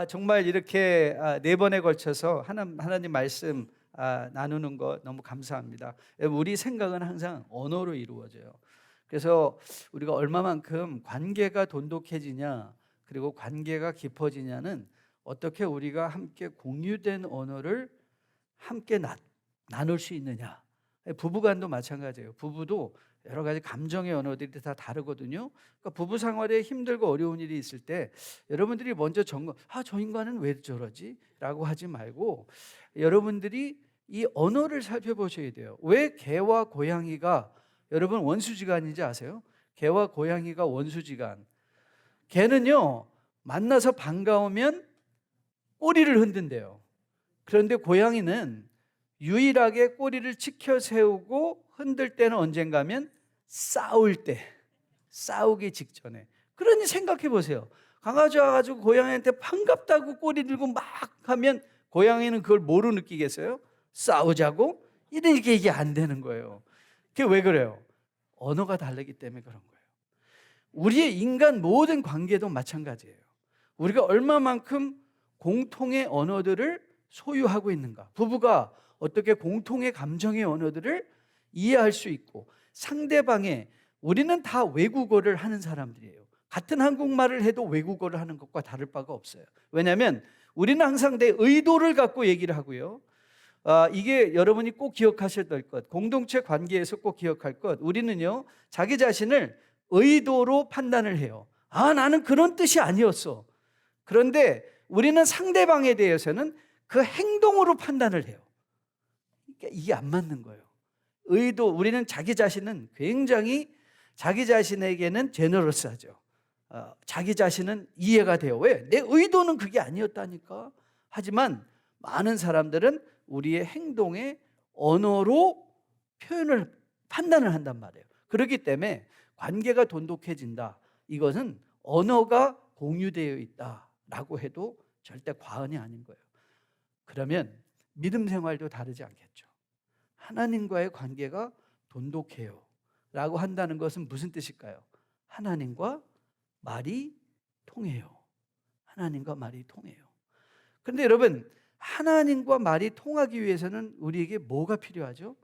정말 이렇게 네 번에 걸쳐서 하나님 말씀 나누는 거 너무 감사합니다. 우리 생각은 항상 언어로 이루어져요. 그래서 우리가 얼마만큼 관계가 돈독해지냐, 그리고 관계가 깊어지냐는 어떻게 우리가 함께 공유된 언어를 함께 나눌 수 있느냐. 부부간도 마찬가지예요. 부부도 여러 가지 감정의 언어들이 다 다르거든요. 그러니까 부부 생활에 힘들고 어려운 일이 있을 때 여러분들이 먼저 저 인간은 왜 저러지? 라고 하지 말고 여러분들이 이 언어를 살펴보셔야 돼요. 왜 개와 고양이가 여러분 원수지간인지 아세요? 개와 고양이가 원수지간. 개는요, 만나서 반가우면 꼬리를 흔든대요. 그런데 고양이는 유일하게 꼬리를 치켜 세우고 흔들 때는 언젠가면 싸울 때, 싸우기 직전에. 그러니 생각해 보세요. 강아지 와가지고 고양이한테 반갑다고 꼬리 들고 막 하면 고양이는 그걸 뭐로 느끼겠어요? 싸우자고? 이러니까 이게 안 되는 거예요. 그게 왜 그래요? 언어가 다르기 때문에 그런 거예요. 우리의 인간 모든 관계도 마찬가지예요. 우리가 얼마만큼 공통의 언어들을 소유하고 있는가. 부부가 어떻게 공통의 감정의 언어들을 이해할 수 있고, 상대방의, 우리는 다 외국어를 하는 사람들이에요. 같은 한국말을 해도 외국어를 하는 것과 다를 바가 없어요. 왜냐하면 우리는 항상 내 의도를 갖고 얘기를 하고요. 이게 여러분이 꼭 기억하셔야 될 것, 공동체 관계에서 꼭 기억할 것, 우리는요 자기 자신을 의도로 판단을 해요. 나는 그런 뜻이 아니었어. 그런데 우리는 상대방에 대해서는 그 행동으로 판단을 해요. 그러니까 이게 안 맞는 거예요. 우리는 자기 자신은 굉장히, 자기 자신에게는 제너러스하죠. 자기 자신은 이해가 돼요. 왜? 내 의도는 그게 아니었다니까. 하지만 많은 사람들은 우리의 행동의 언어로 판단을 한단 말이에요. 그렇기 때문에 관계가 돈독해진다. 이것은 언어가 공유되어 있다라고 해도 절대 과언이 아닌 거예요. 그러면 믿음 생활도 다르지 않겠죠. 하나님과의 관계가 돈독해요 라고 한다는 것은 무슨 뜻일까요? 하나님과 말이 통해요. 하나님과 말이 통해요. 그런데 여러분, 하나님과 말이 통하기 위해서는 우리에게 뭐가 필요하죠?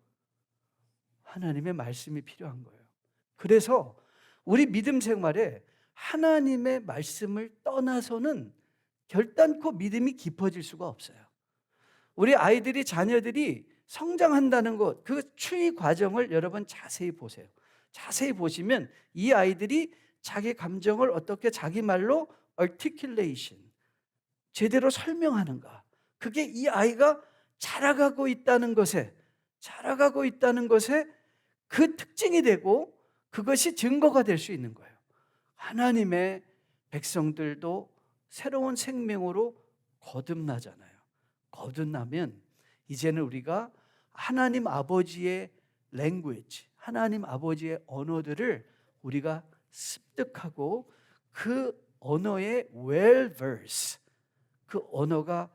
하나님의 말씀이 필요한 거예요. 그래서 우리 믿음 생활에 하나님의 말씀을 떠나서는 결단코 믿음이 깊어질 수가 없어요. 우리 아이들이, 자녀들이 성장한다는 것, 그 추이 과정을 여러분 자세히 보세요. 자세히 보시면 이 아이들이 자기 감정을 어떻게 자기 말로 articulation, 제대로 설명하는가, 그게 이 아이가 자라가고 있다는 것에 그 특징이 되고 그것이 증거가 될 수 있는 거예요. 하나님의 백성들도 새로운 생명으로 거듭나잖아요. 거듭나면 이제는 우리가 하나님 아버지의 language, 하나님 아버지의 언어들을 우리가 습득하고 그 언어의 well-versed, 그 언어가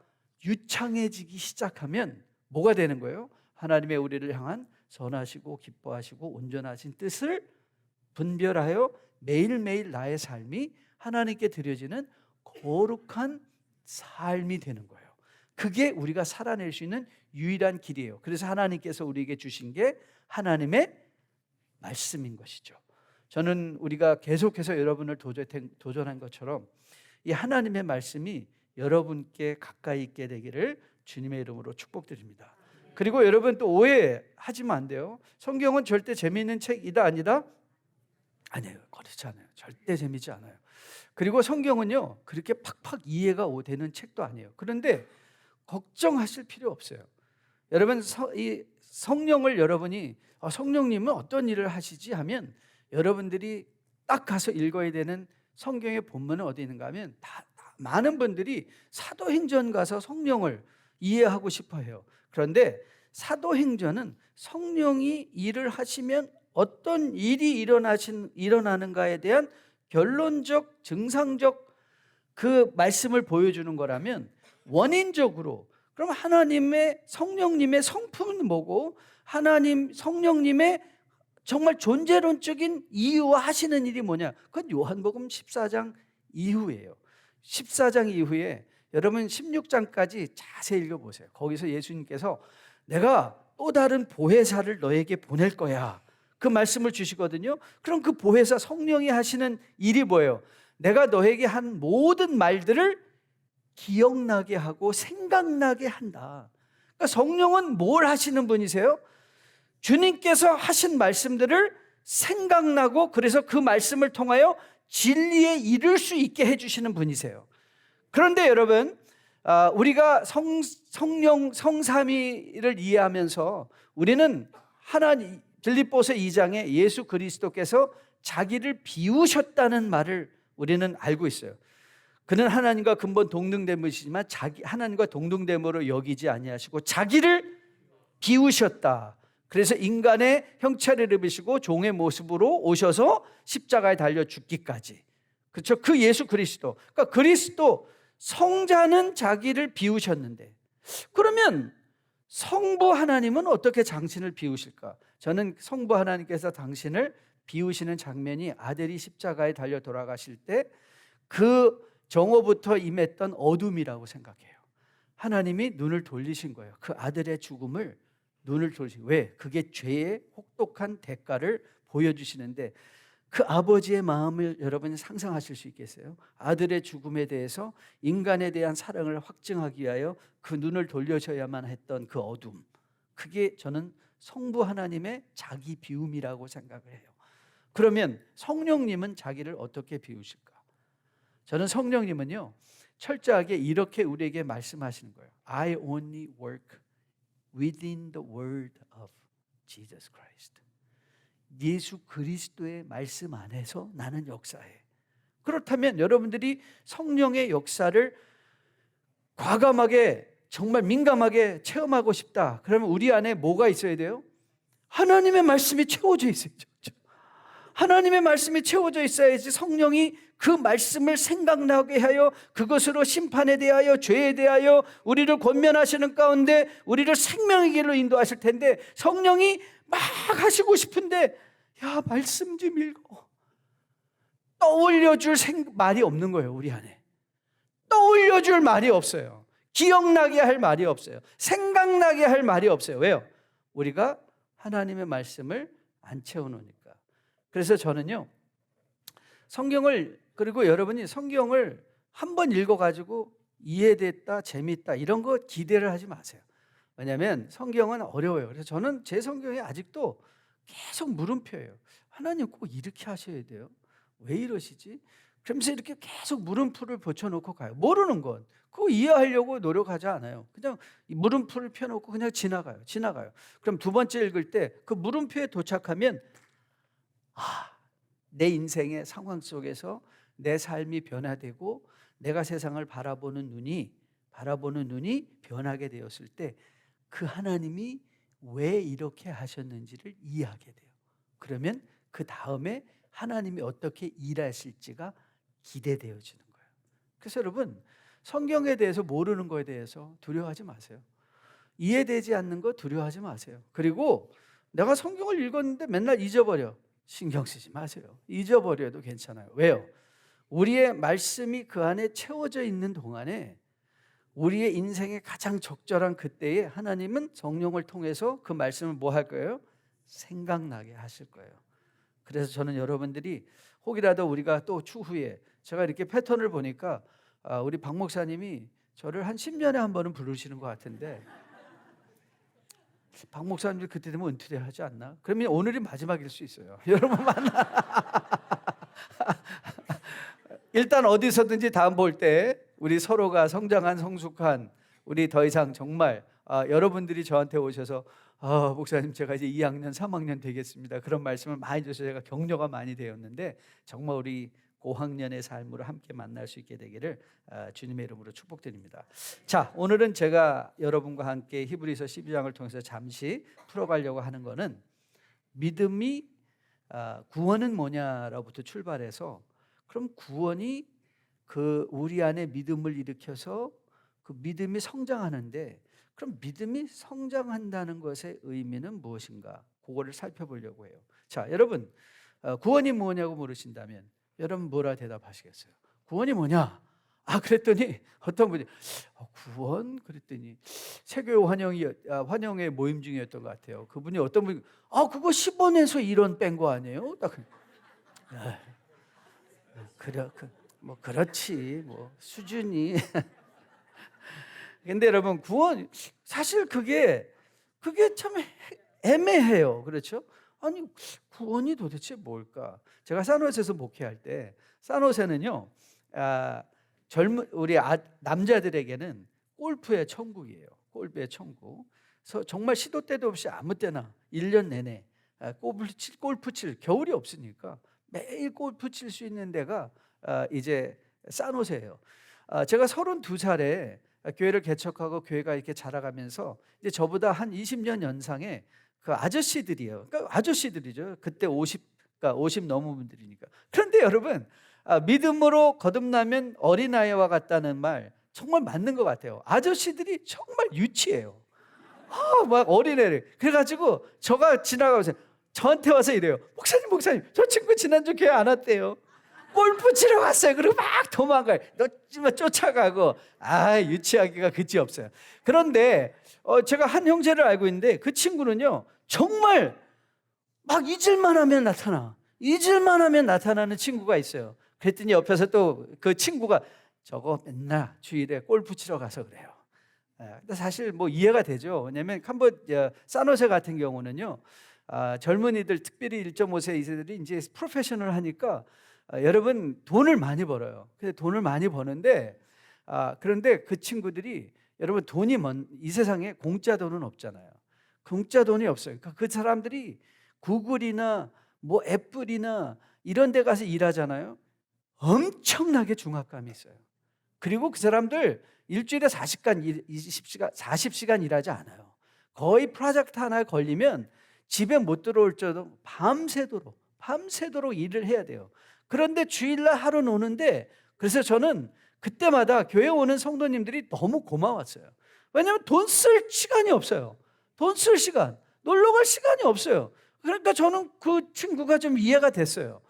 유창해지기 시작하면 뭐가 되는 거예요? 하나님의 우리를 향한 선하시고 기뻐하시고 온전하신 뜻을 분별하여 매일매일 나의 삶이 하나님께 드려지는 거룩한 삶이 되는 거예요. 그게 우리가 살아낼 수 있는 유일한 길이에요. 그래서 하나님께서 우리에게 주신 게 하나님의 말씀인 것이죠. 저는 우리가 계속해서 여러분을 도전한 것처럼 이 하나님의 말씀이 여러분께 가까이 있게 되기를 주님의 이름으로 축복드립니다. 그리고 여러분 또 오해하시면 안 돼요. 성경은 절대 재미있는 책이다 아니다? 아니에요. 그렇지 않아요. 절대 재미있지 않아요. 그리고 성경은요 그렇게 팍팍 이해가 되는 책도 아니에요. 그런데 걱정하실 필요 없어요. 여러분, 이 성령을 여러분이 성령님은 어떤 일을 하시지 하면 여러분들이 딱 가서 읽어야 되는 성경의 본문은 어디 있는가 하면 많은 분들이 사도행전 가서 성령을 이해하고 싶어 해요. 그런데 사도행전은 성령이 일을 하시면 어떤 일이 일어나는가에 대한 결론적, 증상적 그 말씀을 보여주는 거라면, 원인적으로 그럼 하나님의 성령님의 성품은 뭐고 하나님 성령님의 정말 존재론적인 이유와 하시는 일이 뭐냐? 그건 요한복음 14장 이후예요. 14장 이후에 여러분 16장까지 자세히 읽어보세요. 거기서 예수님께서 내가 또 다른 보혜사를 너에게 보낼 거야, 그 말씀을 주시거든요. 그럼 그 보혜사 성령이 하시는 일이 뭐예요? 내가 너에게 한 모든 말들을 기억나게 하고 생각나게 한다. 그러니까 성령은 뭘 하시는 분이세요? 주님께서 하신 말씀들을 생각나고, 그래서 그 말씀을 통하여 진리에 이를 수 있게 해주시는 분이세요. 그런데 여러분, 우리가 성령 성삼위를 이해하면서 우리는 하나님, 빌립보서 2장에 예수 그리스도께서 자기를 비우셨다는 말을 우리는 알고 있어요. 그는 하나님과 근본 동등됨이시지만 하나님과 동등됨으로 여기지 아니하시고 자기를 비우셨다. 그래서 인간의 형체를 입으시고 종의 모습으로 오셔서 십자가에 달려 죽기까지. 그렇죠? 그 예수 그리스도, 그러니까 그리스도 성자는 자기를 비우셨는데, 그러면 성부 하나님은 어떻게 당신을 비우실까? 저는 성부 하나님께서 당신을 비우시는 장면이 아들이 십자가에 달려 돌아가실 때 그 정오부터 임했던 어둠이라고 생각해요. 하나님이 눈을 돌리신 거예요. 그 아들의 죽음을 눈을 돌리신 거예요. 왜? 그게 죄의 혹독한 대가를 보여주시는데, 그 아버지의 마음을 여러분이 상상하실 수 있겠어요? 아들의 죽음에 대해서 인간에 대한 사랑을 확증하기 위하여 그 눈을 돌려줘야만 했던 그 어둠, 그게 저는 성부 하나님의 자기 비움이라고 생각을 해요. 그러면 성령님은 자기를 어떻게 비우실까? 저는 성령님은요, 철저하게 이렇게 우리에게 말씀하시는 거예요. I only work within the word of Jesus Christ. 예수 그리스도의 말씀 안에서 나는 역사해. 그렇다면 여러분들이 성령의 역사를 과감하게, 정말 민감하게 체험하고 싶다, 그러면 우리 안에 뭐가 있어야 돼요? 하나님의 말씀이 채워져 있어야죠. 하나님의 말씀이 채워져 있어야지 성령이 그 말씀을 생각나게 하여 그것으로 심판에 대하여, 죄에 대하여 우리를 권면하시는 가운데 우리를 생명의 길로 인도하실 텐데, 성령이 막 하시고 싶은데 야, 말씀 좀 읽어, 떠올려줄 말이 없는 거예요. 우리 안에 떠올려줄 말이 없어요. 기억나게 할 말이 없어요. 생각나게 할 말이 없어요. 왜요? 우리가 하나님의 말씀을 안 채워놓으니까. 그래서 저는요, 성경을, 그리고 여러분이 성경을 한번 읽어가지고 이해됐다, 재밌다, 이런 거 기대를 하지 마세요. 왜냐하면 성경은 어려워요. 그래서 저는 제 성경에 아직도 계속 물음표예요. 하나님 꼭 이렇게 하셔야 돼요? 왜 이러시지? 그러면서 이렇게 계속 물음표를 붙여놓고 가요. 모르는 건 그거 이해하려고 노력하지 않아요. 그냥 물음표를 펴놓고 그냥 지나가요. 그럼 두 번째 읽을 때 그 물음표에 도착하면 내 인생의 상황 속에서 내 삶이 변화되고 내가 세상을 바라보는 눈이 변하게 되었을 때 그 하나님이 왜 이렇게 하셨는지를 이해하게 돼요. 그러면 그 다음에 하나님이 어떻게 일하실지가 기대되어지는 거예요. 그래서 여러분, 성경에 대해서 모르는 거에 대해서 두려워하지 마세요. 이해되지 않는 거 두려워하지 마세요. 그리고 내가 성경을 읽었는데 맨날 잊어버려, 신경 쓰지 마세요. 잊어버려도 괜찮아요. 왜요? 우리의 말씀이 그 안에 채워져 있는 동안에, 우리의 인생의 가장 적절한 그때에 하나님은 성령을 통해서 그 말씀을 뭐 할 거예요? 생각나게 하실 거예요. 그래서 저는 여러분들이 혹이라도 우리가 또 추후에, 제가 이렇게 패턴을 보니까 우리 박 목사님이 저를 한 10년에 한 번은 부르시는 것 같은데, 박 목사님들 그때 되면 은퇴를 하지 않나? 그러면 오늘이 마지막일 수 있어요. 여러분 만나. 일단 어디서든지 다음 볼 때 우리 서로가 성장한, 성숙한, 우리 더 이상 정말 여러분들이 저한테 오셔서 목사님 제가 이제 2학년 3학년 되겠습니다, 그런 말씀을 많이 주셔서 제가 격려가 많이 되었는데, 정말 우리 고학년의 삶으로 함께 만날 수 있게 되기를 주님의 이름으로 축복드립니다. 자, 오늘은 제가 여러분과 함께 히브리서 12장을 통해서 잠시 풀어가려고 하는 것은, 믿음이 구원은 뭐냐로부터 출발해서, 그럼 구원이 그 우리 안에 믿음을 일으켜서 그 믿음이 성장하는데, 그럼 믿음이 성장한다는 것의 의미는 무엇인가? 그거를 살펴보려고 해요. 자, 여러분, 구원이 뭐냐고 물으신다면 여러분 뭐라 대답하시겠어요? 구원이 뭐냐? 그랬더니 어떤 분이 구원? 그랬더니 세교 환영회 모임 중이었던 것 같아요. 그분이 어떤 분이 그거 10원에서 1원 뺀 거 아니에요? 딱 뭐 그렇지 뭐 수준이. 근데 여러분 구원 사실 그게 참 애매해요. 그렇죠? 아니 구원이 도대체 뭘까? 제가 산호세에서 목회할 때 산호세는요 젊은 우리 남자들에게는 골프의 천국이에요. 골프의 천국. 그래서 정말 시도 때도 없이 아무 때나 1년 내내 골프 칠 겨울이 없으니까 매일 골프 칠 수 있는 데가 이제 산호세예요. 제가 32살에 교회를 개척하고 교회가 이렇게 자라가면서 이제 저보다 한 20년 연상의 그 아저씨들이에요. 그러니까 아저씨들이죠. 그때 50 넘은 분들이니까. 그런데 여러분 믿음으로 거듭나면 어린아이와 같다는 말 정말 맞는 것 같아요. 아저씨들이 정말 유치해요. 막 어린애를. 그래가지고 저가 지나가면서 저한테 와서 이래요. 목사님 저 친구 지난주 교회 안 왔대요. 골프 치러 갔어요. 그리고 막 도망가요. 쫓아가고 유치하기가 그지없어요. 그런데 제가 한 형제를 알고 있는데 그 친구는요 정말 막 잊을만 하면 나타나는 친구가 있어요. 그랬더니 옆에서 또 그 친구가 저거 맨날 주일에 골프 치러 가서 그래요. 근데 사실 뭐 이해가 되죠. 왜냐하면 산호세 같은 경우는요 젊은이들 특별히 1.5세 이세들이 이제 프로페셔널 하니까 여러분 돈을 많이 벌어요. 근데 돈을 많이 버는데 그런데 그 친구들이 여러분 이 세상에 공짜 돈은 없잖아요. 공짜 돈이 없어요. 그러니까 그 사람들이 구글이나 뭐 애플이나 이런 데 가서 일하잖아요. 엄청나게 중압감이 있어요. 그리고 그 사람들 일주일에 40시간 일하지 않아요. 거의 프로젝트 하나에 걸리면 집에 못 들어올 정도 밤새도록 일을 해야 돼요. 그런데 주일날 하루 노는데 그래서 저는 그때마다 교회 오는 성도님들이 너무 고마웠어요. 왜냐하면 돈 쓸 시간이 없어요. 돈 쓸 시간, 놀러 갈 시간이 없어요. 그러니까 저는 그 친구가 좀 이해가 됐어요.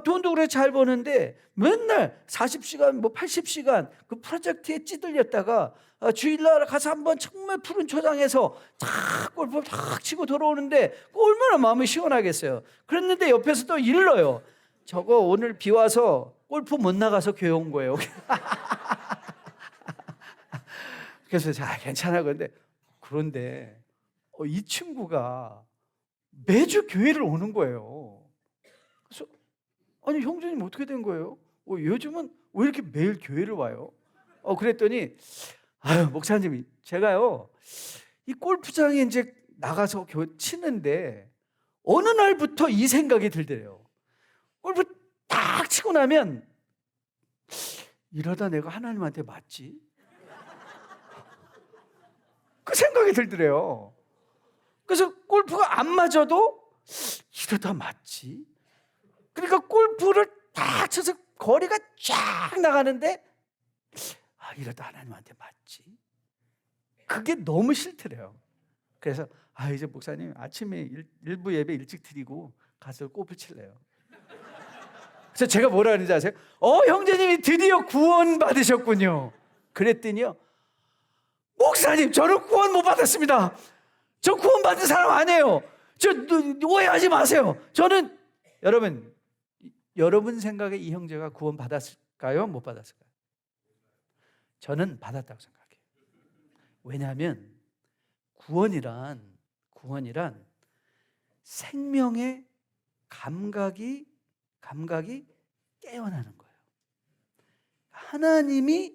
돈도 그래 잘 버는데 맨날 40시간 뭐 80시간 그 프로젝트에 찌들렸다가 주일날 가서 한번 정말 푸른 초장에서 탁 골프 탁 치고 돌아오는데 얼마나 마음이 시원하겠어요. 그랬는데 옆에서 또 일러요. 저거 오늘 비 와서 골프 못 나가서 교회 온 거예요. 그래서 괜찮아. 그런데 이 친구가 매주 교회를 오는 거예요. 그래서 아니 형제님 어떻게 된 거예요? 요즘은 왜 이렇게 매일 교회를 와요? 그랬더니 목사님이 제가요 이 골프장에 이제 나가서 치는데 어느 날부터 이 생각이 들더래요. 골프 딱 치고 나면 이러다 내가 하나님한테 맞지? 그 생각이 들더래요. 그래서 골프가 안 맞아도 이러다 맞지? 그러니까 골프를 딱 쳐서 거리가 쫙 나가는데 이러다 하나님한테 맞지? 그게 너무 싫더래요. 그래서 이제 목사님 아침에 일부 예배 일찍 드리고 가서 골프 칠래요. 그래서 제가 뭐라 그러는지 아세요? 형제님이 드디어 구원 받으셨군요. 그랬더니요 목사님 저는 구원 못 받았습니다. 저 구원 받은 사람 아니에요. 저 오해하지 마세요. 저는 여러분 생각에 이 형제가 구원 받았을까요? 못 받았을까요? 저는 받았다고 생각해요. 왜냐하면 구원이란 생명의 감각이 깨어나는 거예요. 하나님이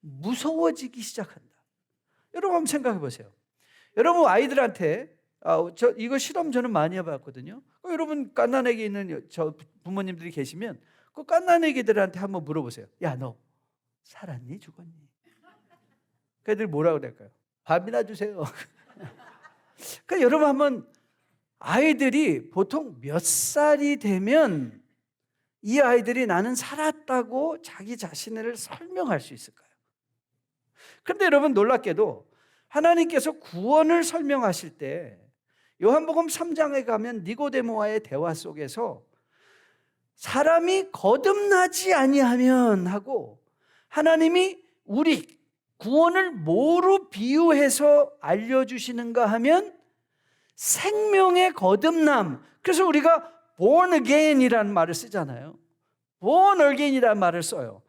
무서워지기 시작한다. 여러분 한번 생각해 보세요. 여러분 아이들한테 이거 실험 저는 많이 해봤거든요. 여러분 갓난아기 있는 저 부모님들이 계시면 그 갓난아기들한테 한번 물어보세요. 야, 너 살았니 죽었니? 그 애들 뭐라고 할까요? 밥이나 주세요. 그러니까 여러분 한번 아이들이 보통 몇 살이 되면 이 아이들이 나는 살았다고 자기 자신을 설명할 수 있을까요? 그런데 여러분 놀랍게도 하나님께서 구원을 설명하실 때 요한복음 3장에 가면 니고데모와의 대화 속에서 사람이 거듭나지 아니하면 하고 하나님이 우리 구원을 뭐로 비유해서 알려주시는가 하면 생명의 거듭남. 그래서 우리가 born again이라는 말을 쓰잖아요. born again이라는 말을 써요.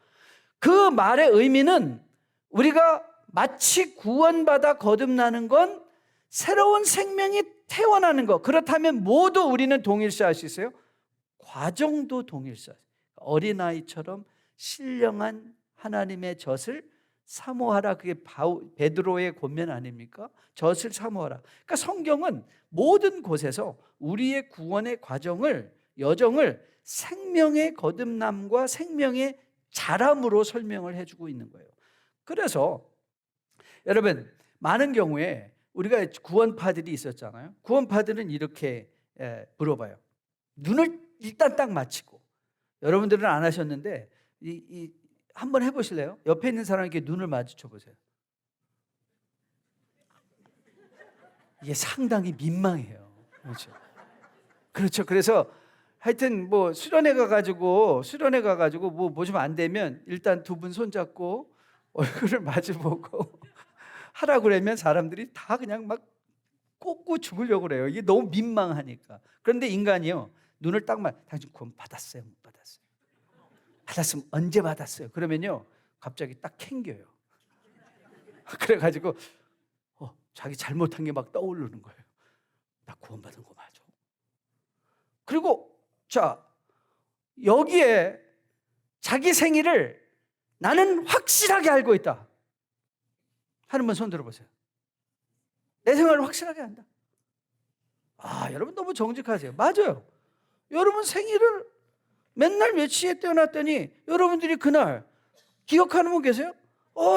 그 말의 의미는 우리가 마치 구원받아 거듭나는 건 새로운 생명이 태어나는 것. 그렇다면 모두 우리는 동일시할 수 있어요? 과정도 동일시할 수 있어요. 어린아이처럼 신령한 하나님의 젖을 사모하라. 그게 베드로의 권면 아닙니까? 젖을 사모하라. 그러니까 성경은 모든 곳에서 우리의 구원의 과정을, 여정을 생명의 거듭남과 생명의 자람으로 설명을 해주고 있는 거예요. 그래서 여러분, 많은 경우에 우리가 구원파들이 있었잖아요. 구원파들은 이렇게 물어봐요. 눈을 일단 딱 맞추고, 여러분들은 안 하셨는데 한번 해보실래요? 옆에 있는 사람에게 눈을 마주쳐 보세요. 이게 상당히 민망해요. 그렇죠. 그렇죠. 그래서 하여튼 뭐 수련회 가가지고 뭐 좀 안 되면 일단 두 분 손잡고 얼굴을 마주보고 하라고 그러면 사람들이 다 그냥 막 꽂고 죽으려고 그래요. 이게 너무 민망하니까. 그런데 인간이요, 눈을 딱 당신 구원 받았어요? 못 받았어요? 받았으면 언제 받았어요? 그러면요 갑자기 딱 캥겨요. 그래가지고 자기 잘못한 게 막 떠오르는 거예요. 나 구원받은 거 맞아. 그리고 자, 여기에 자기 생일을 나는 확실하게 알고 있다 하는 분 손 들어보세요. 내 생활을 확실하게 안다. 여러분 너무 정직하세요. 맞아요. 여러분 생일을 맨날 몇 시에 떼어놨더니 여러분들이 그날 기억하는 분 계세요?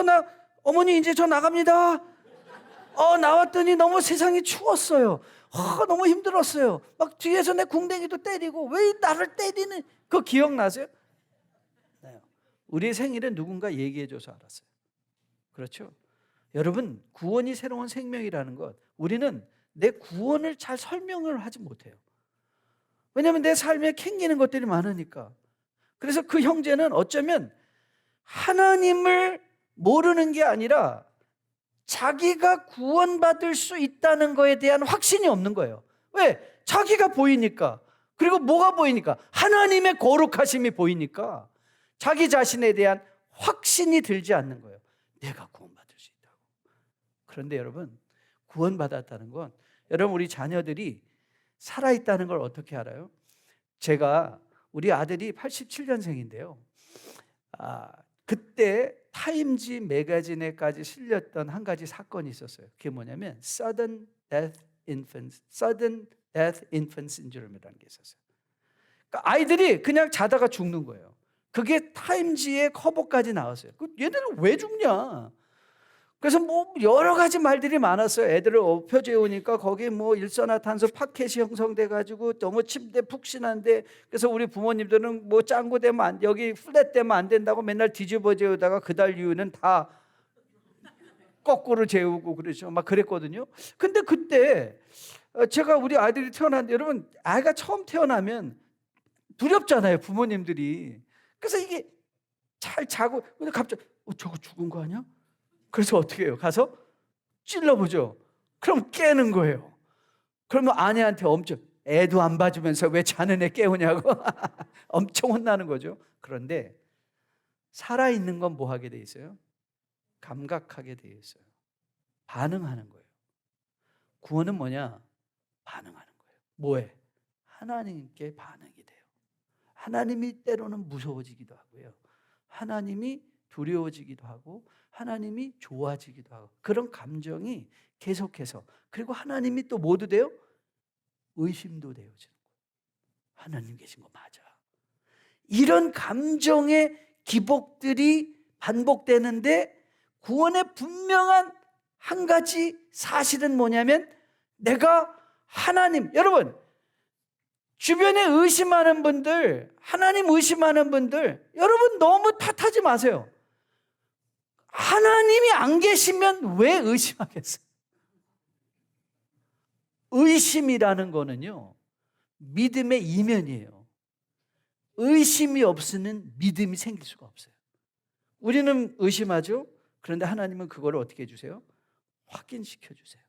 나 어머니 이제 저 나갑니다. 나왔더니 너무 세상이 추웠어요. 너무 힘들었어요. 막 뒤에서 내 궁뎅이도 때리고 왜 나를 때리는 그거 기억나세요? 네. 우리 생일은 누군가 얘기해줘서 알았어요. 그렇죠? 여러분, 구원이 새로운 생명이라는 것, 우리는 내 구원을 잘 설명을 하지 못해요. 왜냐하면 내 삶에 캥기는 것들이 많으니까. 그래서 그 형제는 어쩌면 하나님을 모르는 게 아니라 자기가 구원받을 수 있다는 거에 대한 확신이 없는 거예요. 왜? 자기가 보이니까. 그리고 뭐가 보이니까? 하나님의 거룩하심이 보이니까 자기 자신에 대한 확신이 들지 않는 거예요. 내가 구원받을 수 있다고. 그런데 여러분, 구원받았다는 건, 여러분 우리 자녀들이 살아있다는 걸 어떻게 알아요? 제가 우리 아들이 87년생인데요. 그때 타임지 매거진에까지 실렸던 한 가지 사건이 있었어요. 그게 뭐냐면 Sudden Death Infant Syndrome이라는 게 있었어요. 그러니까 아이들이 그냥 자다가 죽는 거예요. 그게 타임지의 커버까지 나왔어요. 얘들은 왜 죽냐? 그래서 뭐 여러 가지 말들이 많았어요. 애들을 엎혀 재우니까 거기에 뭐 일산화탄소 파켓이 형성돼 가지고 너무 침대 푹신한데, 그래서 우리 부모님들은 뭐 짱구 되면 여기 플랫 되면 안 된다고 맨날 뒤집어 재우다가 그달 이후는 다 거꾸로 재우고 그러죠. 막 그랬거든요. 근데 그때 제가 우리 아들이 태어났는데, 여러분 아이가 처음 태어나면 두렵잖아요, 부모님들이. 그래서 이게 잘 자고, 근데 갑자기 저거 죽은 거 아니야? 그래서 어떻게 해요? 가서 찔러보죠. 그럼 깨는 거예요. 그러면 아내한테 엄청, 애도 안 봐주면서 왜 자는 애 깨우냐고 엄청 혼나는 거죠. 그런데 살아있는 건 뭐 하게 돼 있어요? 감각하게 돼 있어요. 반응하는 거예요. 구원은 뭐냐? 반응하는 거예요. 뭐에? 하나님께 반응이 돼요. 하나님이 때로는 무서워지기도 하고요, 하나님이 두려워지기도 하고, 하나님이 좋아지기도 하고, 그런 감정이 계속해서, 그리고 하나님이 또 뭐도 돼요? 의심도 되어지는 거예요. 하나님 계신 거 맞아. 이런 감정의 기복들이 반복되는데, 구원의 분명한 한 가지 사실은 뭐냐면, 내가 하나님, 여러분 주변에 의심하는 분들, 하나님 의심하는 분들, 여러분 너무 탓하지 마세요. 하나님이 안 계시면 왜 의심하겠어요? 의심이라는 거는요, 믿음의 이면이에요. 의심이 없으면 믿음이 생길 수가 없어요. 우리는 의심하죠. 그런데 하나님은 그걸 어떻게 해주세요? 확인시켜 주세요.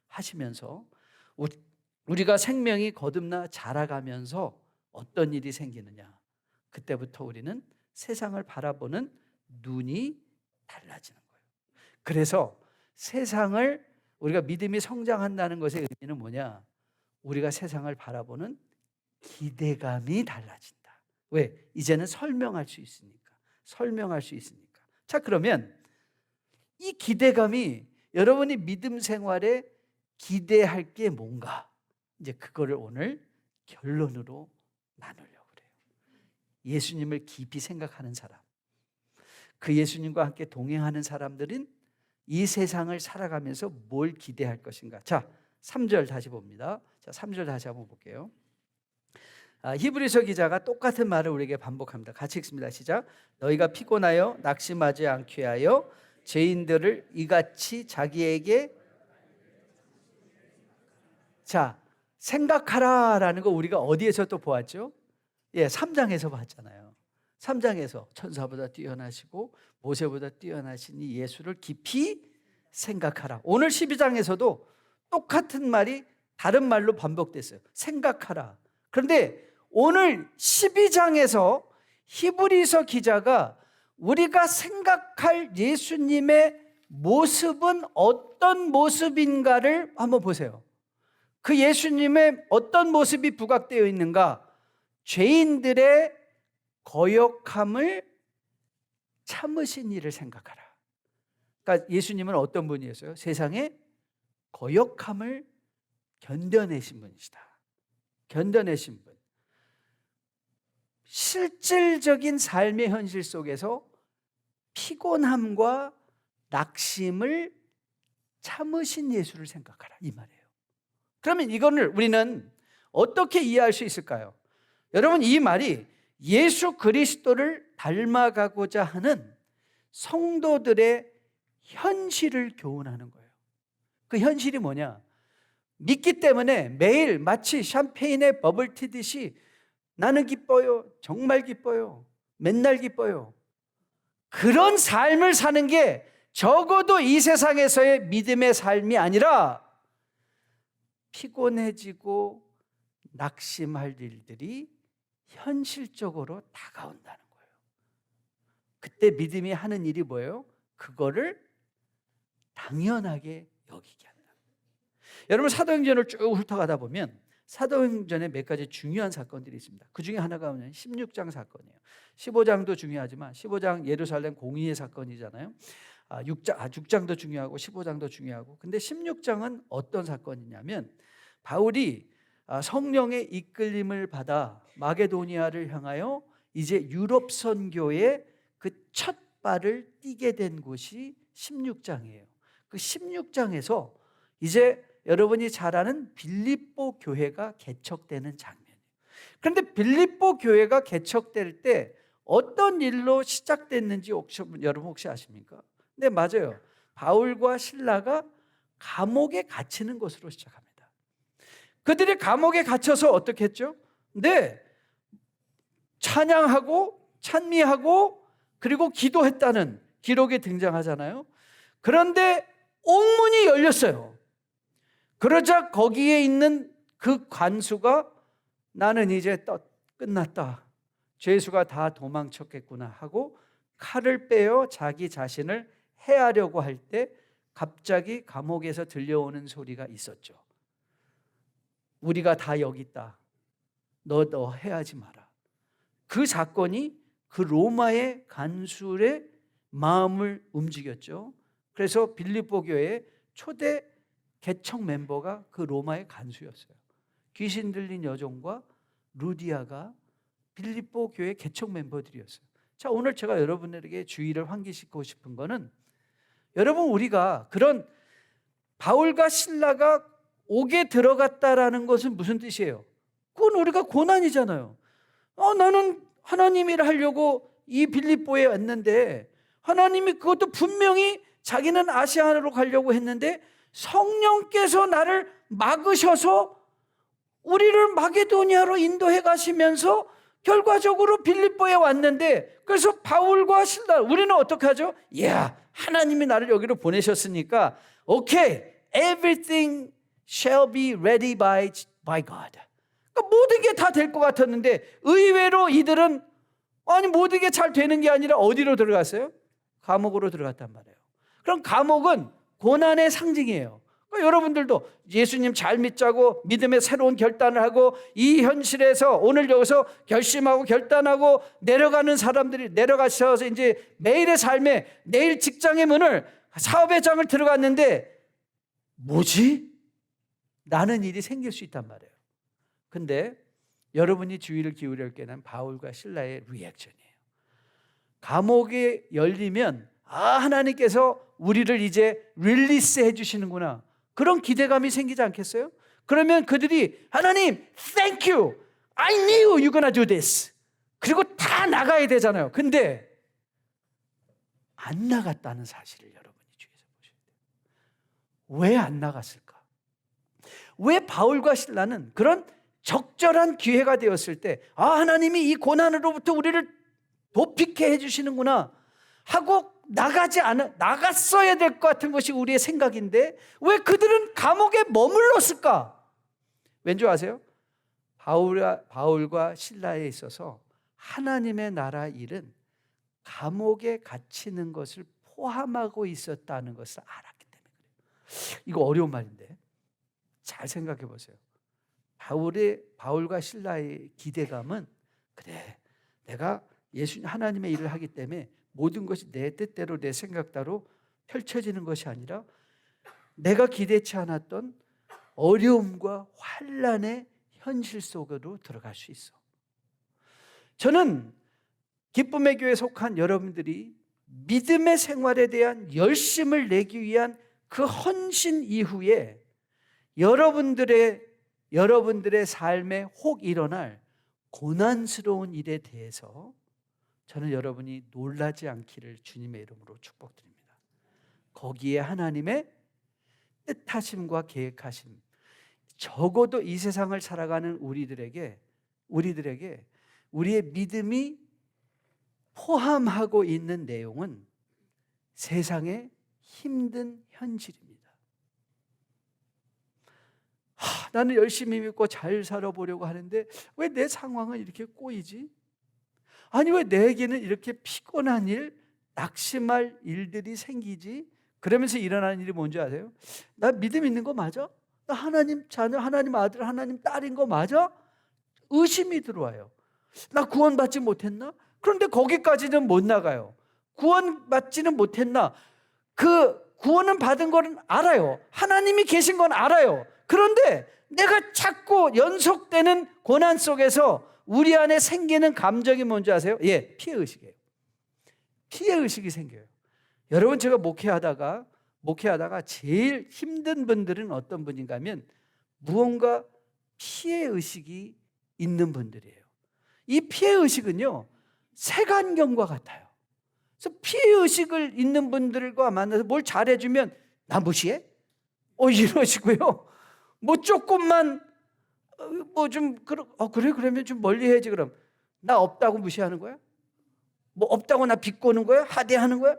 하시면서 우리가 생명이 거듭나 자라가면서 어떤 일이 생기느냐, 그때부터 우리는 세상을 바라보는 눈이 달라지는 거예요. 그래서 세상을 우리가 믿음이 성장한다는 것의 의미는 뭐냐? 우리가 세상을 바라보는 기대감이 달라진다. 왜? 이제는 설명할 수 있으니까. 자, 그러면 이 기대감이 여러분이 믿음 생활에 기대할 게 뭔가, 이제 그거를 오늘 결론으로 나누려고 그래요. 예수님을 깊이 생각하는 사람, 그 예수님과 함께 동행하는 사람들은 이 세상을 살아가면서 뭘 기대할 것인가. 자, 3절 다시 봅니다. 자, 3절 다시 한번 볼게요. 히브리서 기자가 똑같은 말을 우리에게 반복합니다. 같이 읽습니다. 시작. 너희가 피곤하여 낙심하지 않게 하여 죄인들을 이같이 자기에게, 자, 생각하라라는 거 우리가 어디에서 또 보았죠? 3장에서 봤잖아요. 3장에서 천사보다 뛰어나시고 모세보다 뛰어나신 이 예수를 깊이 생각하라. 오늘 12장에서도 똑같은 말이 다른 말로 반복됐어요. 생각하라. 그런데 오늘 12장에서 히브리서 기자가 우리가 생각할 예수님의 모습은 어떤 모습인가를 한번 보세요. 그 예수님의 어떤 모습이 부각되어 있는가? 죄인들의 거역함을 참으신 일을 생각하라. 그러니까 예수님은 어떤 분이었어요? 세상의 거역함을 견뎌내신 분이시다. 견뎌내신 분. 실질적인 삶의 현실 속에서 피곤함과 낙심을 참으신 예수를 생각하라, 이 말이에요. 그러면 이거를 우리는 어떻게 이해할 수 있을까요? 여러분, 이 말이 예수 그리스도를 닮아가고자 하는 성도들의 현실을 교훈하는 거예요. 그 현실이 뭐냐? 믿기 때문에 매일 마치 샴페인에 버블 튀듯이 나는 기뻐요, 정말 기뻐요, 맨날 기뻐요. 그런 삶을 사는 게 적어도 이 세상에서의 믿음의 삶이 아니라 피곤해지고 낙심할 일들이 현실적으로 다가온다는 거예요. 그때 믿음이 하는 일이 뭐예요? 그거를 당연하게 여기게 한다. 여러분, 사도행전을 쭉 훑어가다 보면 사도행전에 몇 가지 중요한 사건들이 있습니다. 그 중에 하나가 16장 사건이에요. 15장도 중요하지만 15장 예루살렘 공의의 사건이잖아요. 6장도 중요하고 15장도 중요하고. 근데 16장은 어떤 사건이냐면 바울이 성령의 이끌림을 받아 마게도니아를 향하여 이제 유럽 선교의 그 첫 발을 띄게 된 곳이 16장이에요. 그 16장에서 이제 여러분이 잘 아는 빌립보 교회가 개척되는 장면이에요. 그런데 빌립보 교회가 개척될 때 어떤 일로 시작됐는지 여러분 혹시 아십니까? 네, 맞아요. 바울과 실라가 감옥에 갇히는 것으로 시작합니다. 그들이 감옥에 갇혀서 어떻게 했죠? 네, 찬양하고 찬미하고 그리고 기도했다는 기록이 등장하잖아요. 그런데 옥문이 열렸어요. 그러자 거기에 있는 그 관수가 나는 이제 끝났다, 죄수가 다 도망쳤겠구나 하고 칼을 빼어 자기 자신을 해하려고 할 때 갑자기 감옥에서 들려오는 소리가 있었죠. 우리가 다 여기 있다, 너 해하지 마라. 그 사건이 그 로마의 간수의 마음을 움직였죠. 그래서 빌립보 교회의 초대 개척 멤버가 그 로마의 간수였어요. 귀신 들린 여종과 루디아가 빌립보 교회 개척 멤버들이었어요. 자, 오늘 제가 여러분에게 주의를 환기시키고 싶은 거는, 여러분, 우리가 그런 바울과 실라가 옥에 들어갔다라는 것은 무슨 뜻이에요? 그건 우리가 고난이잖아요. 나는 하나님 일을 하려고 이 빌립보에 왔는데 하나님이 그것도 분명히 자기는 아시아로 가려고 했는데 성령께서 나를 막으셔서 우리를 마게도니아로 인도해 가시면서 결과적으로 빌립보에 왔는데, 그래서 바울과 실라, 우리는 어떻게 하죠? 하나님이 나를 여기로 보내셨으니까 오케이, everything shall be ready by God. 그러니까 모든 게 다 될 것 같았는데 의외로 이들은 모든 게 잘 되는 게 아니라 어디로 들어갔어요? 감옥으로 들어갔단 말이에요. 그럼 감옥은 고난의 상징이에요. 그러니까 여러분들도 예수님 잘 믿자고 믿음의 새로운 결단을 하고 이 현실에서 오늘 여기서 결심하고 결단하고 내려가는 사람들이 내려가셔서 이제 매일의 삶에, 내일 직장의 문을, 사업의 장을 들어갔는데 뭐지? 나는 일이 생길 수 있단 말이에요. 근데 여러분이 주의를 기울여야 할 게는 바울과 실라의 리액션이에요. 감옥이 열리면 하나님께서 우리를 이제 릴리스 해주시는구나, 그런 기대감이 생기지 않겠어요? 그러면 그들이 하나님 thank you, I knew you're gonna do this, 그리고 다 나가야 되잖아요. 근데 안 나갔다는 사실을 여러분이 주의해서 보셔야 돼요. 왜 안 나갔을까? 왜 바울과 실라는 그런 적절한 기회가 되었을 때 하나님이 이 고난으로부터 우리를 도피케 해주시는구나 하고 나갔어야 될 것 같은 것이 우리의 생각인데 왜 그들은 감옥에 머물렀을까? 왠지 아세요? 바울과 실라에 있어서 하나님의 나라 일은 감옥에 갇히는 것을 포함하고 있었다는 것을 알았기 때문에 그래요. 이거 어려운 말인데 잘 생각해 보세요. 바울과 실라의 기대감은, 그래, 내가 예수님 하나님의 일을 하기 때문에 모든 것이 내 뜻대로 내 생각대로 펼쳐지는 것이 아니라 내가 기대치 않았던 어려움과 환난의 현실 속으로 들어갈 수 있어. 저는 기쁨의 교회에 속한 여러분들이 믿음의 생활에 대한 열심을 내기 위한 그 헌신 이후에 여러분들의 삶에 혹 일어날 고난스러운 일에 대해서 저는 여러분이 놀라지 않기를 주님의 이름으로 축복드립니다. 거기에 하나님의 뜻하심과 계획하심, 적어도 이 세상을 살아가는 우리들에게 우리의 믿음이 포함하고 있는 내용은 세상의 힘든 현실입니다. 나는 열심히 믿고 잘 살아보려고 하는데 왜 내 상황은 이렇게 꼬이지? 아니 왜 내게는 이렇게 피곤한 일, 낙심할 일들이 생기지? 그러면서 일어나는 일이 뭔지 아세요? 나 믿음 있는 거 맞아? 나 하나님 자녀, 하나님 아들, 하나님 딸인 거 맞아? 의심이 들어와요. 나 구원받지 못했나? 그런데 거기까지는 못 나가요. 구원받지는 못했나? 그 구원은 받은 건 알아요. 하나님이 계신 건 알아요. 그런데 내가 자꾸 연속되는 고난 속에서 우리 안에 생기는 감정이 뭔지 아세요? 피해의식이에요. 피해의식이 생겨요. 여러분, 제가 목회하다가 제일 힘든 분들은 어떤 분인가 하면 무언가 피해의식이 있는 분들이에요. 이 피해의식은요, 색안경과 같아요. 그래서 피해의식을 있는 분들과 만나서 뭘 잘해주면 나 무시해? 이러시고요. 뭐 조금만 그래 그러면 좀 멀리 해야지. 그럼 나 없다고 무시하는 거야? 뭐 없다고 나 비꼬는 거야? 하대하는 거야?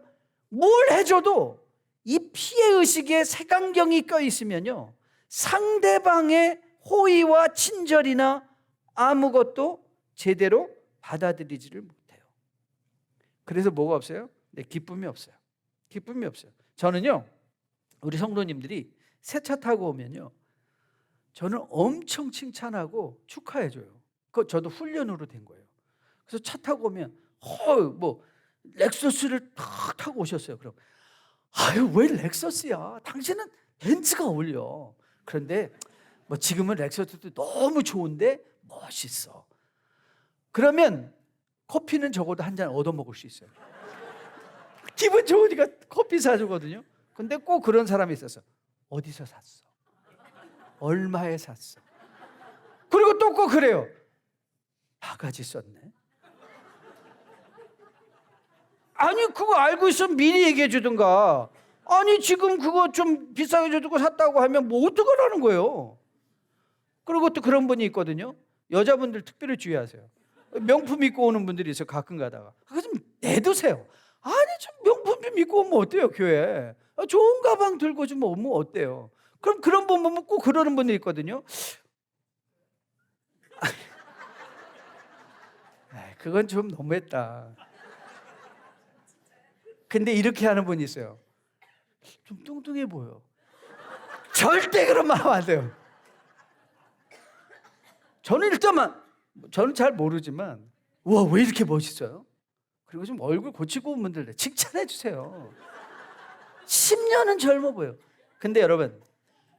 뭘 해줘도 이 피해의식에 색안경이 껴있으면요, 상대방의 호의와 친절이나 아무것도 제대로 받아들이지를 못해요. 그래서 뭐가 없어요? 기쁨이 없어요. 기쁨이 없어요. 저는요, 우리 성도님들이 새 차 타고 오면요, 저는 엄청 칭찬하고 축하해줘요. 그거 저도 훈련으로 된 거예요. 그래서 차 타고 오면 렉서스를 탁 타고 오셨어요. 그럼 왜 렉서스야? 당신은 벤츠가 어울려. 그런데 지금은 렉서스도 너무 좋은데 멋있어. 그러면 커피는 적어도 한 잔 얻어먹을 수 있어요. 기분 좋으니까 커피 사주거든요. 근데 꼭 그런 사람이 있었어. 어디서 샀어? 얼마에 샀어? 그리고 또 꼭 그래요. 바가지 썼네. 아니 그거 알고 있으면 미리 얘기해 주든가. 아니 지금 그거 좀 비싸게 주고 샀다고 하면 뭐 어떡하라는 거예요. 그리고 또 그런 분이 있거든요. 여자분들 특별히 주의하세요. 명품 입고 오는 분들이 있어요. 가끔 가다가. 그거 좀 내두세요. 아니 좀 명품 좀 입고 오면 어때요, 교회? 좋은 가방 들고 좀 오면 어때요? 그럼 그런 분 보면 꼭 그러는 분들이 있거든요. 그건 좀 너무했다. 근데 이렇게 하는 분이 있어요. 좀 뚱뚱해 보여. 절대 그런 말 하면 안 돼요. 저는 잘 모르지만 와, 왜 이렇게 멋있어요? 그리고 좀 얼굴 고치고 온 분들 칭찬해 주세요. 10년은 젊어 보여. 근데 여러분,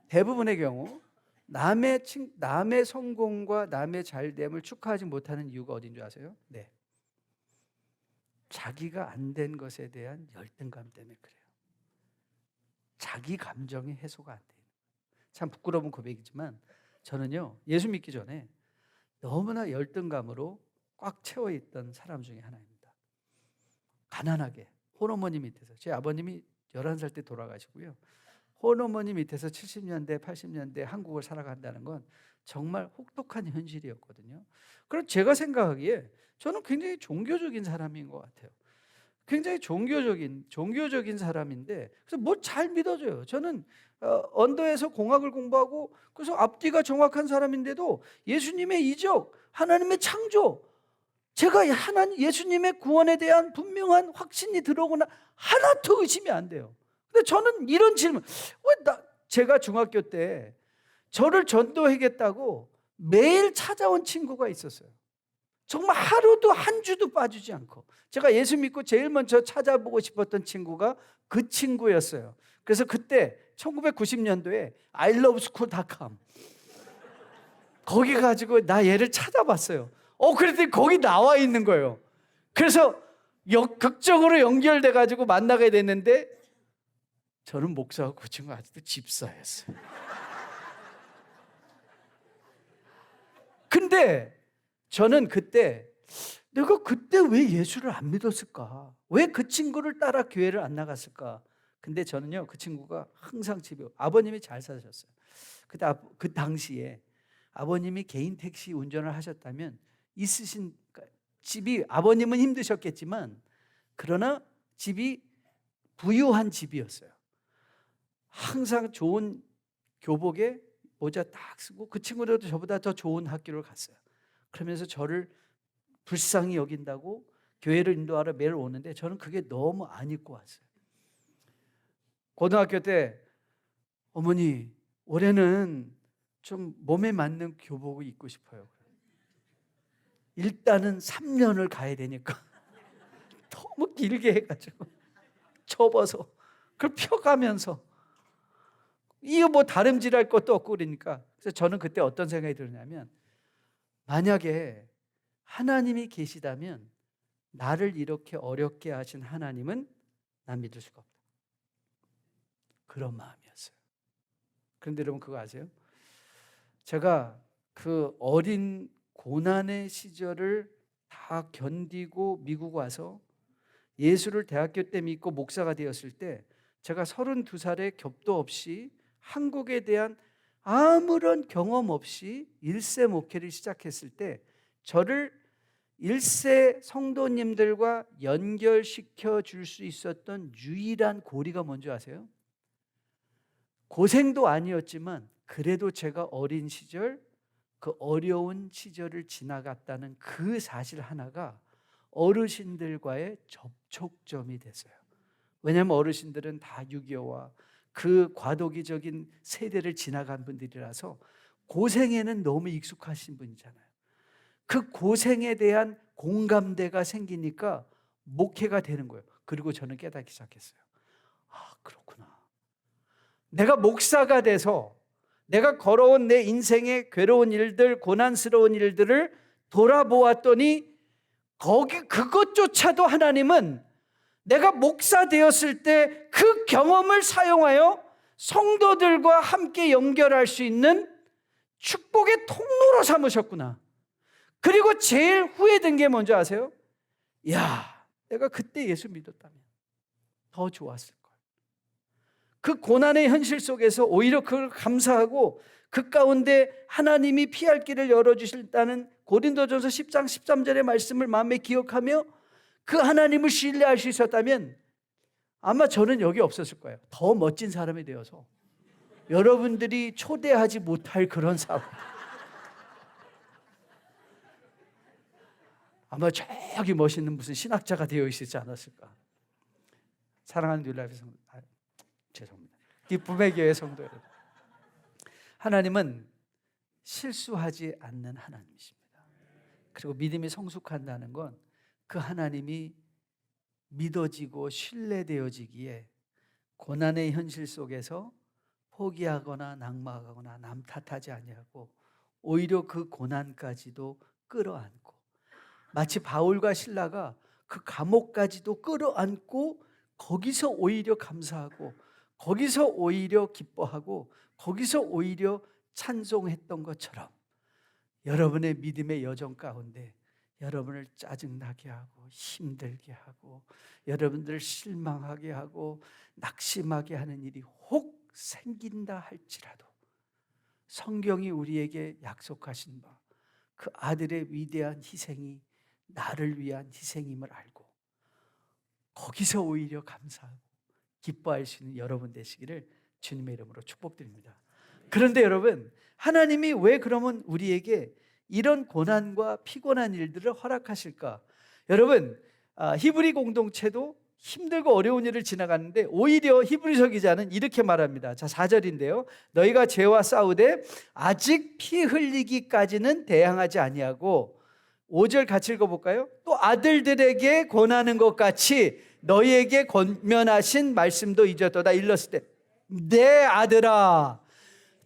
대부분의 경우 남의 성공과 남의 잘됨을 축하하지 못하는 이유가 어딘 줄 아세요? 네, 자기가 안 된 것에 대한 열등감 때문에 그래요. 자기 감정이 해소가 안 돼요. 참 부끄러운 고백이지만 저는요, 예수 믿기 전에 너무나 열등감으로 꽉 채워 있던 사람 중에 하나입니다. 가난하게 홀어머니 밑에서, 제 아버님이 11살 때 돌아가시고요, 홀어머니 밑에서 70년대 80년대 한국을 살아간다는 건 정말 혹독한 현실이었거든요. 그래서 제가 생각하기에 저는 굉장히 종교적인 사람인 것 같아요. 굉장히 종교적인 사람인데, 그래서 뭐 잘 믿어져요. 저는 언더에서 공학을 공부하고, 그래서 앞뒤가 정확한 사람인데도 예수님의 이적, 하나님의 창조, 제가 예수님의 구원에 대한 분명한 확신이 들어오거나 하나도 의심이 안 돼요. 근데 저는 이런 질문, 제가 중학교 때 저를 전도하겠다고 매일 찾아온 친구가 있었어요. 정말 하루도 한 주도 빠지지 않고. 제가 예수 믿고 제일 먼저 찾아보고 싶었던 친구가 그 친구였어요. 그래서 그때 1990년도에 iloveschool.com 거기 가지고 나 얘를 찾아봤어요. 그랬더니 거기 나와 있는 거예요. 그래서 극적으로 연결돼 가지고 만나게 됐는데, 저는 목사고 그 친구가 아직도 집사였어요. 근데 저는 그때 내가 그때 왜 예수를 안 믿었을까? 왜 그 친구를 따라 교회를 안 나갔을까? 근데 저는요, 그 친구가 항상 집에, 아버님이 잘 사셨어요. 그때 그 당시에 아버님이 개인 택시 운전을 하셨다면 집이, 아버님은 힘드셨겠지만 그러나 집이 부유한 집이었어요. 항상 좋은 교복에 모자 딱 쓰고, 그 친구들도 저보다 더 좋은 학교를 갔어요. 그러면서 저를 불쌍히 여긴다고 교회를 인도하러 매일 오는데 저는 그게 너무 안 입고 왔어요. 고등학교 때 어머니, 올해는 좀 몸에 맞는 교복을 입고 싶어요. 일단은 3년을 가야 되니까 너무 길게 해가지고 접어서 그걸 펴가면서, 이거 뭐 다름질할 것도 없고 그러니까. 그래서 저는 그때 어떤 생각이 들었냐면, 만약에 하나님이 계시다면 나를 이렇게 어렵게 하신 하나님은 난 믿을 수가 없다, 그런 마음이었어요. 그런데 여러분 그거 아세요? 제가 그 어린 고난의 시절을 다 견디고 미국 와서 예수를 대학교 때 믿고 목사가 되었을 때, 제가 32살에 겹도 없이 한국에 대한 아무런 경험 없이 1세 목회를 시작했을 때, 저를 1세 성도님들과 연결시켜 줄 수 있었던 유일한 고리가 뭔지 아세요? 고생도 아니었지만 그래도 제가 어린 시절, 그 어려운 시절을 지나갔다는 그 사실 하나가 어르신들과의 접촉점이 됐어요. 왜냐하면 어르신들은 다 6.25와 그 과도기적인 세대를 지나간 분들이라서 고생에는 너무 익숙하신 분이잖아요. 그 고생에 대한 공감대가 생기니까 목회가 되는 거예요. 그리고 저는 깨닫기 시작했어요. 그렇구나. 내가 목사가 돼서 내가 걸어온 내 인생의 괴로운 일들, 고난스러운 일들을 돌아보았더니 그것조차도 하나님은 내가 목사 되었을 때 그 경험을 사용하여 성도들과 함께 연결할 수 있는 축복의 통로로 삼으셨구나. 그리고 제일 후회된 게 뭔지 아세요? 내가 그때 예수 믿었다면 더 좋았을 걸. 그 고난의 현실 속에서 오히려 그걸 감사하고 그 가운데 하나님이 피할 길을 열어주신다는 고린도전서 10장 13절의 말씀을 마음에 기억하며 그 하나님을 신뢰할 수 있었다면 아마 저는 여기 없었을 거예요. 더 멋진 사람이 되어서 여러분들이 초대하지 못할 그런 사람, 아마 저기 멋있는 무슨 신학자가 되어 있지 않았을까. 사랑하는 뉴라이프 성도, 죄송합니다. 기쁨의 교회 성도 여러분, 하나님은 실수하지 않는 하나님이십니다. 그리고 믿음이 성숙한다는 건 그 하나님이 믿어지고 신뢰되어지기에 고난의 현실 속에서 포기하거나 낙마하거나 남 탓하지 아니하고 오히려 그 고난까지도 끌어안고, 마치 바울과 실라가 그 감옥까지도 끌어안고 거기서 오히려 감사하고 거기서 오히려 기뻐하고 거기서 오히려 찬송했던 것처럼 여러분의 믿음의 여정 가운데 여러분을 짜증나게 하고 힘들게 하고 여러분들을 실망하게 하고 낙심하게 하는 일이 혹 생긴다 할지라도 성경이 우리에게 약속하신 바 그 아들의 위대한 희생이 나를 위한 희생임을 알고 거기서 오히려 감사하고 기뻐할 수 있는 여러분 되시기를 주님의 이름으로 축복드립니다. 그런데 여러분, 하나님이 왜 그러면 우리에게 이런 고난과 피곤한 일들을 허락하실까? 여러분, 히브리 공동체도 힘들고 어려운 일을 지나가는데 오히려 히브리서 기자는 이렇게 말합니다. 자, 4절인데요. 너희가 죄와 싸우되 아직 피 흘리기까지는 대항하지 아니하고, 5절 같이 읽어볼까요? 또 아들들에게 권하는 것 같이 너희에게 권면하신 말씀도 잊었도다. 일렀을 때 내 아들아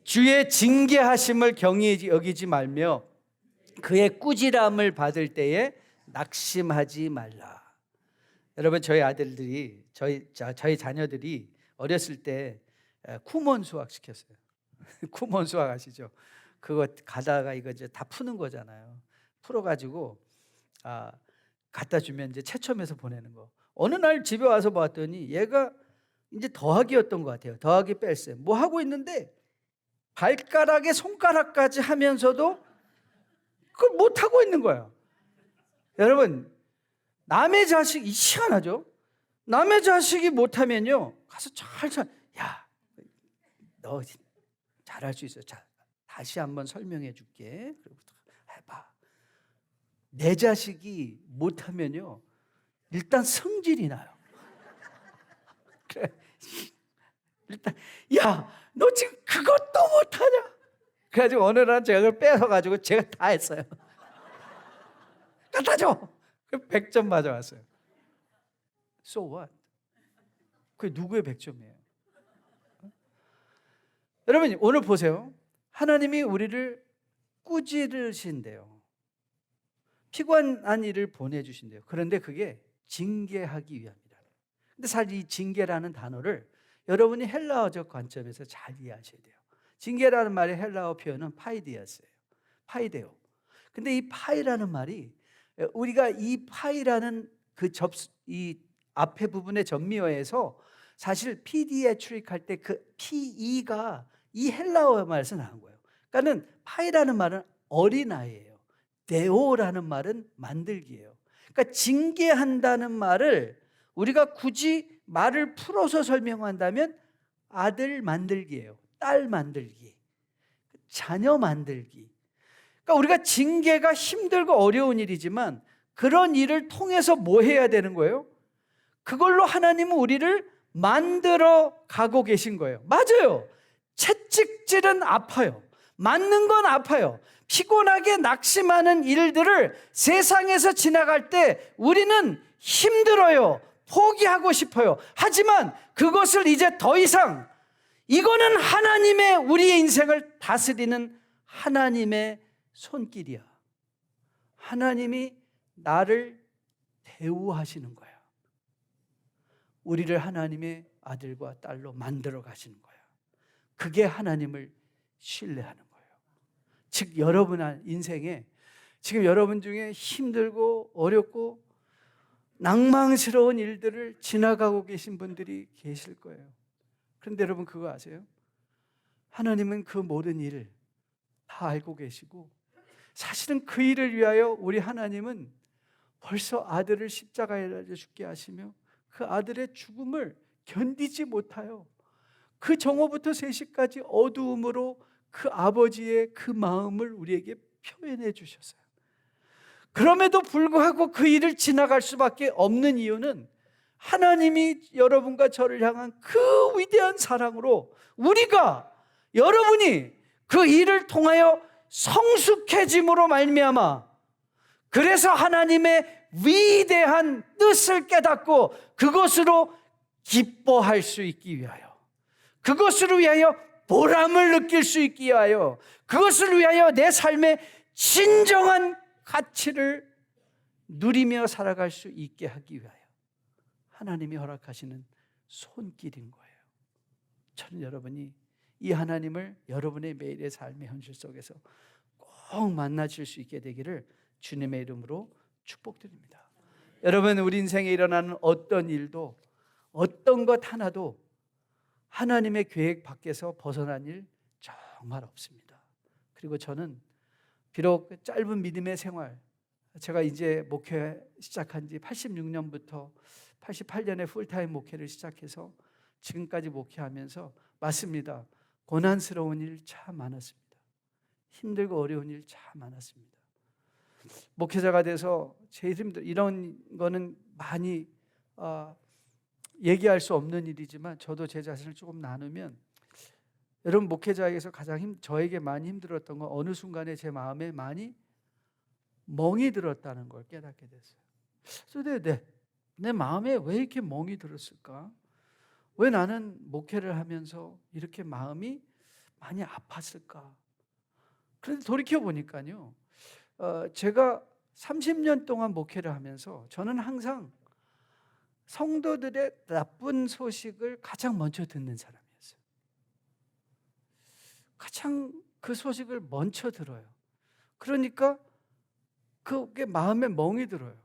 주의 징계하심을 경히 여기지 말며 그의 꾸지람을 받을 때에 낙심하지 말라. 여러분, 저희 아들들이 저희 자녀들이 어렸을 때 쿠몬 수학 시켰어요. 쿠몬 수학 아시죠? 그거 가다가 이거 이제 다 푸는 거잖아요. 풀어가지고 갖다 주면 이제 채점해서 보내는 거. 어느 날 집에 와서 봤더니 얘가 이제 더하기였던 것 같아요. 더하기 뺄셈 뭐 하고 있는데 발가락에 손가락까지 하면서도 그걸 못 하고 있는 거예요. 여러분, 남의 자식이 희한하죠? 남의 자식이 못하면요 가서 야, 너 잘할 수 있어. 자, 다시 한번 설명해 줄게. 그리고 해봐. 내 자식이 못하면요 일단 성질이 나요. 그래, 일단 야, 너 지금 그것도 못하냐? 그래가지고 어느 날 제가 그걸 뺏어가지고 제가 다 했어요. 갖다 줘. 100점 맞아왔어요. So what? 그게 누구의 100점이에요? 여러분, 오늘 보세요. 하나님이 우리를 꾸지르신대요. 피곤한 일을 보내주신대요. 그런데 그게 징계하기 위함이다. 근데 사실 이 징계라는 단어를 여러분이 헬라어적 관점에서 잘 이해하셔야 돼요. 징계라는 말의 헬라어 표현은 파이디아스예요. 파이데오. 근데 이 파이라는 말이 우리가 이 파이라는 이 앞에 부분의 전미어에서 사실 pediatric 할 때 그 PE가 이 헬라어 말에서 나온 거예요. 그러니까는 파이라는 말은 어린아이예요. 데오라는 말은 만들기예요. 그러니까 징계한다는 말을 우리가 굳이 말을 풀어서 설명한다면 아들 만들기예요. 딸 만들기, 자녀 만들기. 그러니까 우리가 징계가 힘들고 어려운 일이지만 그런 일을 통해서 뭐 해야 되는 거예요? 그걸로 하나님은 우리를 만들어 가고 계신 거예요. 맞아요. 채찍질은 아파요. 맞는 건 아파요. 피곤하게 낙심하는 일들을 세상에서 지나갈 때 우리는 힘들어요. 포기하고 싶어요. 하지만 그것을 이제 더 이상, 이거는 하나님의 우리의 인생을 다스리는 하나님의 손길이야. 하나님이 나를 대우하시는 거야. 우리를 하나님의 아들과 딸로 만들어 가시는 거야. 그게 하나님을 신뢰하는 거예요. 즉 여러분 인생에 지금 여러분 중에 힘들고 어렵고 낭망스러운 일들을 지나가고 계신 분들이 계실 거예요. 그런데 여러분 그거 아세요? 하나님은 그 모든 일을 다 알고 계시고 사실은 그 일을 위하여 우리 하나님은 벌써 아들을 십자가에 달려 죽게 하시며 그 아들의 죽음을 견디지 못하여 그 정오부터 3시까지 어두움으로 그 아버지의 그 마음을 우리에게 표현해 주셨어요. 그럼에도 불구하고 그 일을 지나갈 수밖에 없는 이유는 하나님이 여러분과 저를 향한 그 위대한 사랑으로 우리가, 여러분이 그 일을 통하여 성숙해짐으로 말미암아, 그래서 하나님의 위대한 뜻을 깨닫고 그것으로 기뻐할 수 있기 위하여, 그것을 위하여 보람을 느낄 수 있기 위하여, 그것을 위하여 내 삶의 진정한 가치를 누리며 살아갈 수 있게 하기 위하여 하나님이 허락하시는 손길인 거예요. 저는 여러분이 이 하나님을 여러분의 매일의 삶의 현실 속에서 꼭 만나실 수 있게 되기를 주님의 이름으로 축복드립니다. 여러분, 우리 인생에 일어나는 어떤 일도, 어떤 것 하나도 하나님의 계획 밖에서 벗어난 일 정말 없습니다. 그리고 저는 비록 짧은 믿음의 생활, 제가 이제 목회 시작한 지 86년부터 88년에 풀타임 목회를 시작해서 지금까지 목회하면서, 맞습니다, 고난스러운 일 참 많았습니다. 힘들고 어려운 일 참 많았습니다. 목회자가 돼서 제일 이런 거는 많이 얘기할 수 없는 일이지만, 저도 제 자신을 조금 나누면, 여러분, 목회자에게서 가장 저에게 많이 힘들었던 건 어느 순간에 제 마음에 많이 멍이 들었다는 걸 깨닫게 됐어요. 그래서 내 마음에 왜 이렇게 멍이 들었을까? 왜 나는 목회를 하면서 이렇게 마음이 많이 아팠을까? 그런데 돌이켜 보니까요, 제가 30년 동안 목회를 하면서 저는 항상 성도들의 나쁜 소식을 가장 먼저 듣는 사람이었어요. 가장 그 소식을 먼저 들어요. 그러니까 그게 마음에 멍이 들어요.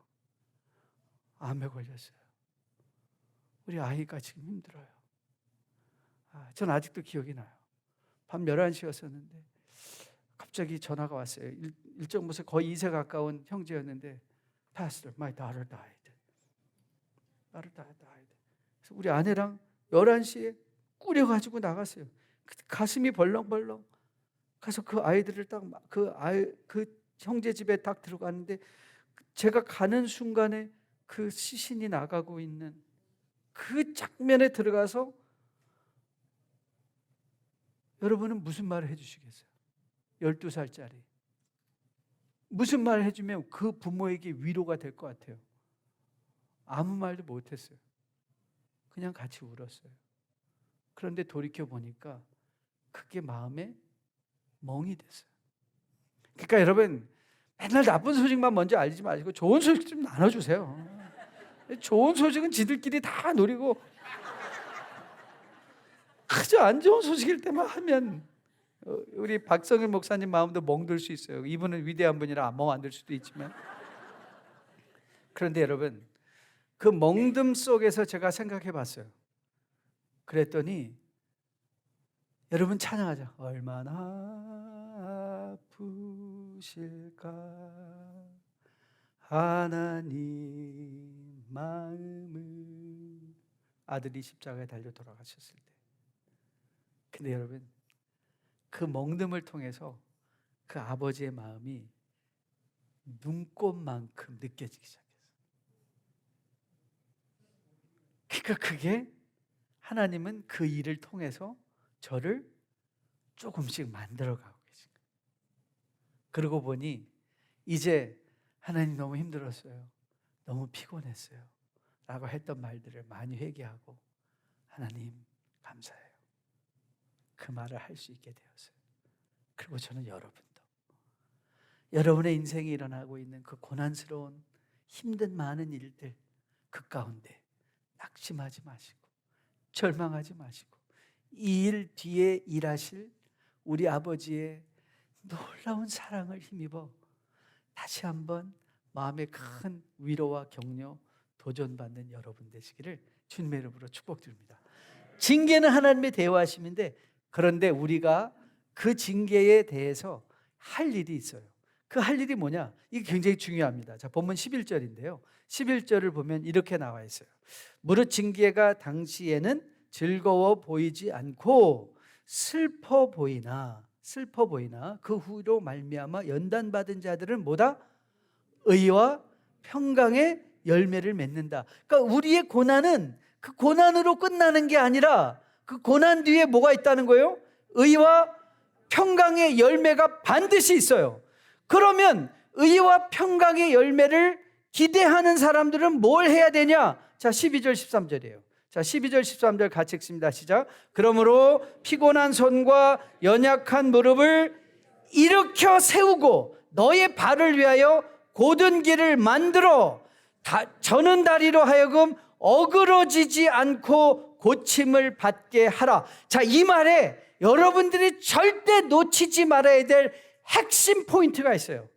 암에 걸렸어요. 우리 아이가 지금 힘들어요. 전 아직도 기억이 나요. 밤 11시였었는데 갑자기 전화가 왔어요. 일정 무슨 거의 2세 가까운 형제였는데, Pastor, my daughter died. 그래서 우리 아내랑 11시에 꾸려가지고 나갔어요. 가슴이 벌렁벌렁. 가서 그 아이들을 그 형제 집에 딱 들어갔는데, 제가 가는 순간에 그 시신이 나가고 있는 그 장면에 들어가서, 여러분은 무슨 말을 해주시겠어요? 12살짜리 무슨 말을 해주면 그 부모에게 위로가 될 것 같아요? 아무 말도 못했어요. 그냥 같이 울었어요. 그런데 돌이켜 보니까 그게 마음에 멍이 됐어요. 그러니까 여러분, 맨날 나쁜 소식만 먼저 알지 마시고 좋은 소식 좀 나눠주세요. 좋은 소식은 지들끼리 다 누리고, 아주 안 좋은 소식일 때만 하면 우리 박성일 목사님 마음도 멍들 수 있어요. 이분은 위대한 분이라 멍 안 들 수도 있지만. 그런데 여러분, 그 멍듦 속에서 제가 생각해 봤어요. 그랬더니, 여러분 찬양하자. 얼마나 아프실까 하나님 마음은, 아들이 십자가에 달려 돌아가셨을 때. 근데 여러분, 그 멍듦을 통해서 그 아버지의 마음이 눈꽃만큼 느껴지기 시작했어요. 그러니까 그게, 하나님은 그 일을 통해서 저를 조금씩 만들어가고 계신 거예요. 그러고 보니 이제 하나님 너무 힘들었어요, 너무 피곤했어요 라고 했던 말들을 많이 회개하고, 하나님 감사해요, 그 말을 할 수 있게 되었어요. 그리고 저는 여러분의 인생에 일어나고 있는 그 고난스러운 힘든 많은 일들, 그 가운데 낙심하지 마시고 절망하지 마시고, 이 일 뒤에 일하실 우리 아버지의 놀라운 사랑을 힘입어 다시 한번 마음의 큰 위로와 격려, 도전받는 여러분 되시기를 주님의 이름으로 축복드립니다. 징계는 하나님의 대화하심인데, 그런데 우리가 그 징계에 대해서 할 일이 있어요. 그 할 일이 뭐냐? 이게 굉장히 중요합니다. 자, 본문 11절인데요. 11절을 보면 이렇게 나와 있어요. 무릇 징계가 당시에는 즐거워 보이지 않고 슬퍼 보이나 그 후로 말미암아 연단받은 자들은 뭐다? 의와 평강의 열매를 맺는다. 그러니까 우리의 고난은 그 고난으로 끝나는 게 아니라 그 고난 뒤에 뭐가 있다는 거예요? 의와 평강의 열매가 반드시 있어요. 그러면 의와 평강의 열매를 기대하는 사람들은 뭘 해야 되냐? 자, 12절 13절이에요. 자, 12절 13절 같이 읽습니다. 시작. 그러므로 피곤한 손과 연약한 무릎을 일으켜 세우고 너의 발을 위하여 곧은 길을 만들어 저는 다리로 하여금 어그러지지 않고 고침을 받게 하라. 자, 이 말에 여러분들이 절대 놓치지 말아야 될 핵심 포인트가 있어요.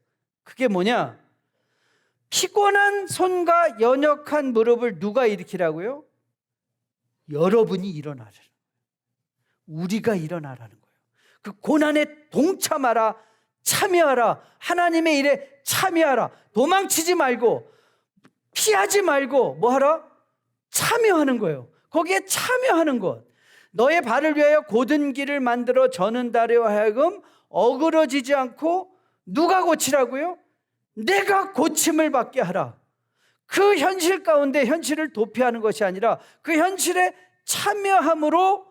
그게 뭐냐? 피곤한 손과 연약한 무릎을 누가 일으키라고요? 여러분이 일어나라는 거예요. 우리가 일어나라는 거예요. 그 고난에 동참하라, 참여하라, 하나님의 일에 참여하라. 도망치지 말고 피하지 말고 뭐 하라? 참여하는 거예요. 거기에 참여하는 것. 너의 발을 위하여 곧은 길을 만들어 저는 다리와 하여금 어그러지지 않고 누가 고치라고요? 내가 고침을 받게 하라. 그 현실 가운데 현실을 도피하는 것이 아니라 그 현실에 참여함으로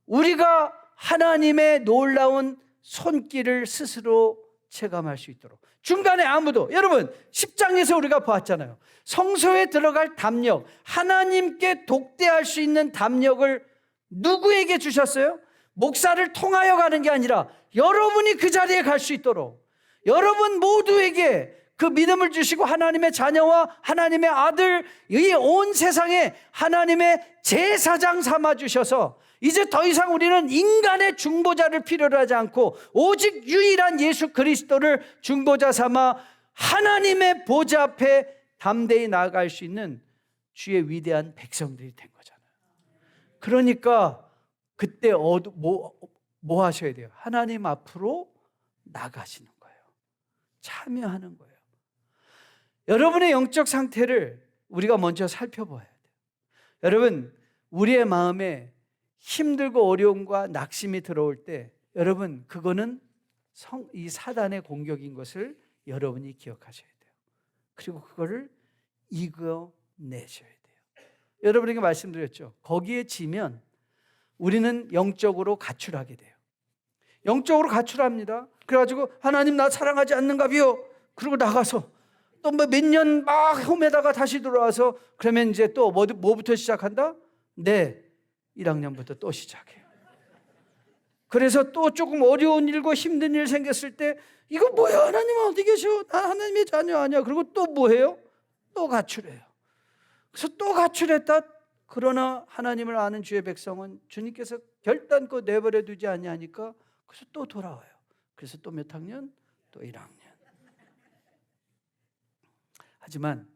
우리가 하나님의 놀라운 손길을 스스로 체감할 수 있도록. 중간에 아무도, 여러분 10장에서 우리가 보았잖아요. 성소에 들어갈 담력, 하나님께 독대할 수 있는 담력을 누구에게 주셨어요? 목사를 통하여 가는 게 아니라 여러분이 그 자리에 갈 수 있도록 여러분 모두에게 그 믿음을 주시고 하나님의 자녀와 하나님의 아들, 이 온 세상에 하나님의 제사장 삼아 주셔서 이제 더 이상 우리는 인간의 중보자를 필요로 하지 않고 오직 유일한 예수 그리스도를 중보자 삼아 하나님의 보좌 앞에 담대히 나아갈 수 있는 주의 위대한 백성들이 된 거잖아요. 그러니까 그때 뭐 하셔야 돼요? 하나님 앞으로 나가시는 거예요. 참여하는 거예요. 여러분의 영적 상태를 우리가 먼저 살펴봐야 돼요. 여러분, 우리의 마음에 힘들고 어려움과 낙심이 들어올 때 여러분, 그거는 이 사단의 공격인 것을 여러분이 기억하셔야 돼요. 그리고 그거를 이겨내셔야 돼요. 여러분에게 말씀드렸죠. 거기에 지면 우리는 영적으로 가출하게 돼요. 영적으로 가출합니다. 그래가지고 하나님 나 사랑하지 않는가비요? 그리고 나가서 또 뭐 몇 년 막 헤매다가 다시 들어와서 그러면 이제 또 뭐부터 시작한다? 네, 1학년부터 또 시작해요. 그래서 또 조금 어려운 일과 힘든 일 생겼을 때 이거 뭐야? 하나님은 어디 계셔? 나 하나님의 자녀 아니야. 그리고 또 뭐해요? 또 가출해요. 그래서 또 가출했다. 그러나 하나님을 아는 주의 백성은 주님께서 결단코 내버려 두지 아니하니까 그래서 또 돌아와요. 그래서 또 몇 학년? 또 1학년. 하지만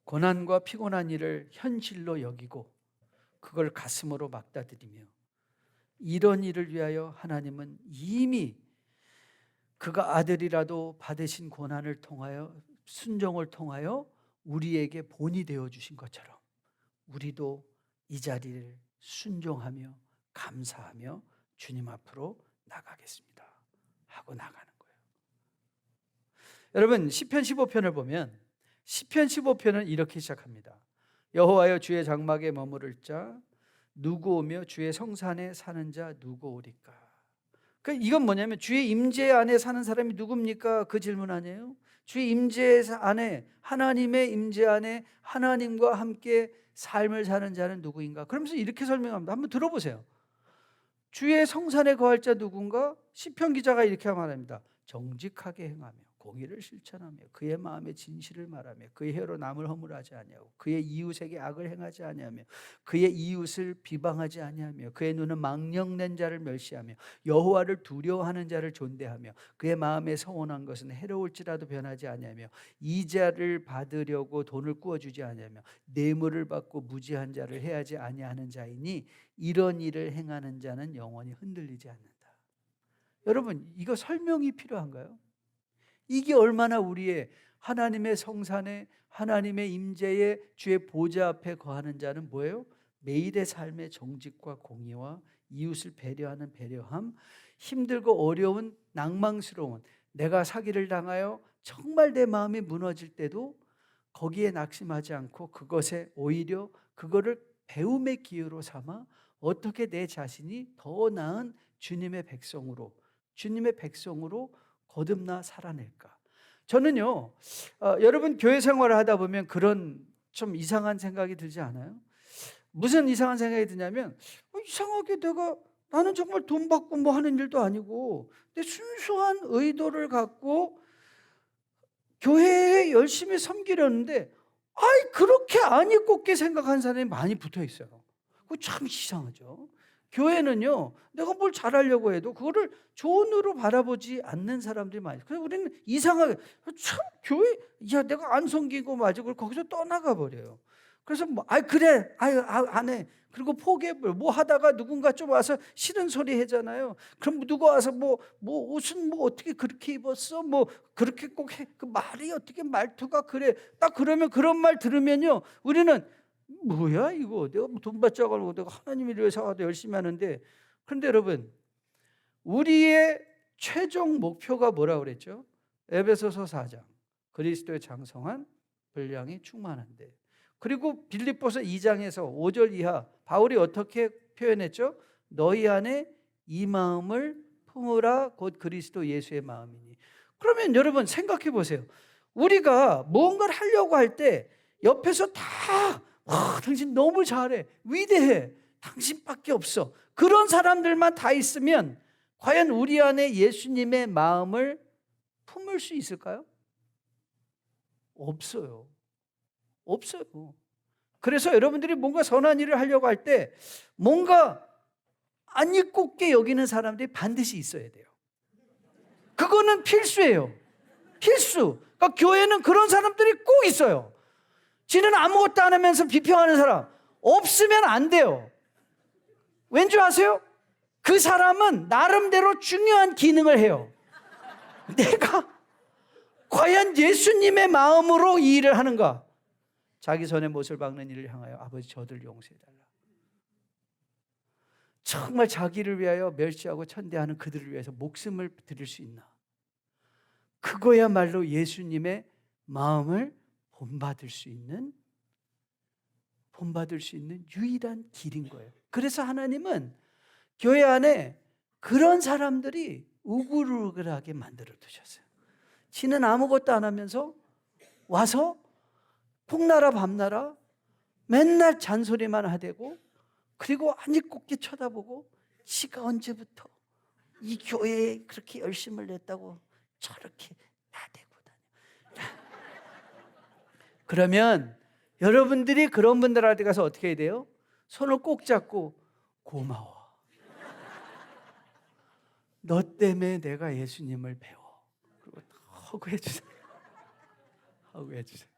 고난과 피곤한 일을 현실로 여기고 그걸 가슴으로 맞닥뜨리며 이런 일을 위하여 하나님은 이미 그가 아들이라도 받으신 고난을 통하여 순종을 통하여 우리에게 본이 되어 주신 것처럼 우리도 이 자리를 순종하며 감사하며 주님 앞으로 나가겠습니다 하고 나가는 거예요. 여러분 시편 15편을 보면 시편 15편은 이렇게 시작합니다. 여호와여 주의 장막에 머무를 자 누구 오며 주의 성산에 사는 자 누구 오리까? 그러니까 이건 뭐냐면 주의 임재 안에 사는 사람이 누굽니까? 그 질문 아니에요? 주의 임재 안에 하나님의 임재 안에 하나님과 함께 삶을 사는 자는 누구인가? 그러면서 이렇게 설명합니다. 한번 들어보세요. 주의 성산에 거할 자 누군가? 시편 기자가 이렇게 말합니다. 정직하게 행하며 공의를 실천하며 그의 마음에 진실을 말하며 그의 혀로 남을 허물하지 아니하고 그의 이웃에게 악을 행하지 아니하며 그의 이웃을 비방하지 아니하며 그의 눈은 망령된 자를 멸시하며 여호와를 두려워하는 자를 존대하며 그의 마음에 서원한 것은 해로울지라도 변하지 아니하며 이자를 받으려고 돈을 꾸어주지 아니하며 뇌물을 받고 무지한 자를 해하지 아니하는 자이니 이런 일을 행하는 자는 영원히 흔들리지 않는다. 여러분 이거 설명이 필요한가요? 이게 얼마나 우리의 하나님의 성산에 하나님의 임재에 주의 보좌 앞에 거하는 자는 뭐예요? 매일의 삶의 정직과 공의와 이웃을 배려하는 배려함, 힘들고 어려운 낭망스러운 내가 사기를 당하여 정말 내 마음이 무너질 때도 거기에 낙심하지 않고 그것에 오히려 그거를 배움의 기회로 삼아 어떻게 내 자신이 더 나은 주님의 백성으로 거듭나 살아낼까? 저는요, 여러분 교회 생활을 하다 보면 그런 좀 이상한 생각이 들지 않아요? 무슨 이상한 생각이 드냐면, 이상하게 나는 정말 돈 받고 뭐 하는 일도 아니고 내 순수한 의도를 갖고 교회에 열심히 섬기려는데, 그렇게 안 입곱게 생각하는 사람이 많이 붙어 있어요. 그거 참 이상하죠. 교회는요, 내가 뭘 잘하려고 해도 그거를 좋은 눈으로 바라보지 않는 사람들이 많아요. 그래서 우리는 이상하게 참 교회, 내가 안 섬기고 맞아, 그리고 거기서 떠나가 버려요. 그래서 그래, 안 해. 그리고 포기해버려. 뭐 하다가 누군가 좀 와서 싫은 소리 하잖아요. 그럼 누가 와서 옷은 어떻게 그렇게 입었어? 그렇게 꼭 해. 그 말이 어떻게 말투가 그래. 딱 그러면 그런 말 들으면요, 우리는 뭐야 이거, 내가 돈 받지 않고 내가 하나님을 위해서 하도 열심히 하는데. 그런데 여러분, 우리의 최종 목표가 뭐라고 그랬죠? 에베소서 4장, 그리스도의 장성한 분량이 충만한데. 그리고 빌립보서 2장에서 5절 이하 바울이 어떻게 표현했죠? 너희 안에 이 마음을 품으라 곧 그리스도 예수의 마음이니. 그러면 여러분 생각해 보세요. 우리가 무언가를 하려고 할 때 옆에서 다 당신 너무 잘해, 위대해, 당신밖에 없어, 그런 사람들만 다 있으면 과연 우리 안에 예수님의 마음을 품을 수 있을까요? 없어요. 그래서 여러분들이 뭔가 선한 일을 하려고 할 때 뭔가 안 입곱게 여기는 사람들이 반드시 있어야 돼요. 그거는 필수예요. 필수. 그러니까 교회는 그런 사람들이 꼭 있어요. 지는 아무것도 안 하면서 비평하는 사람 없으면 안 돼요. 왠지 아세요? 그 사람은 나름대로 중요한 기능을 해요. 내가 과연 예수님의 마음으로 이 일을 하는가? 자기 손에 못을 박는 일을 향하여 아버지 저들을 용서해달라. 정말 자기를 위하여 멸시하고 천대하는 그들을 위해서 목숨을 드릴 수 있나? 그거야말로 예수님의 마음을 본받을 수 있는 유일한 길인 거예요. 그래서 하나님은 교회 안에 그런 사람들이 우글우글하게 만들어 두셨어요. 지는 아무것도 안 하면서 와서 폭나라 밤나라 맨날 잔소리만 하대고, 그리고 안 입곱게 쳐다보고 지가 언제부터 이 교회에 그렇게 열심을 냈다고 저렇게 나대고 다녀. 그러면 여러분들이 그런 분들한테 가서 어떻게 해야 돼요? 손을 꼭 잡고 고마워. 너 때문에 내가 예수님을 배워. 그리고 허구해 주세요. 허구해 주세요.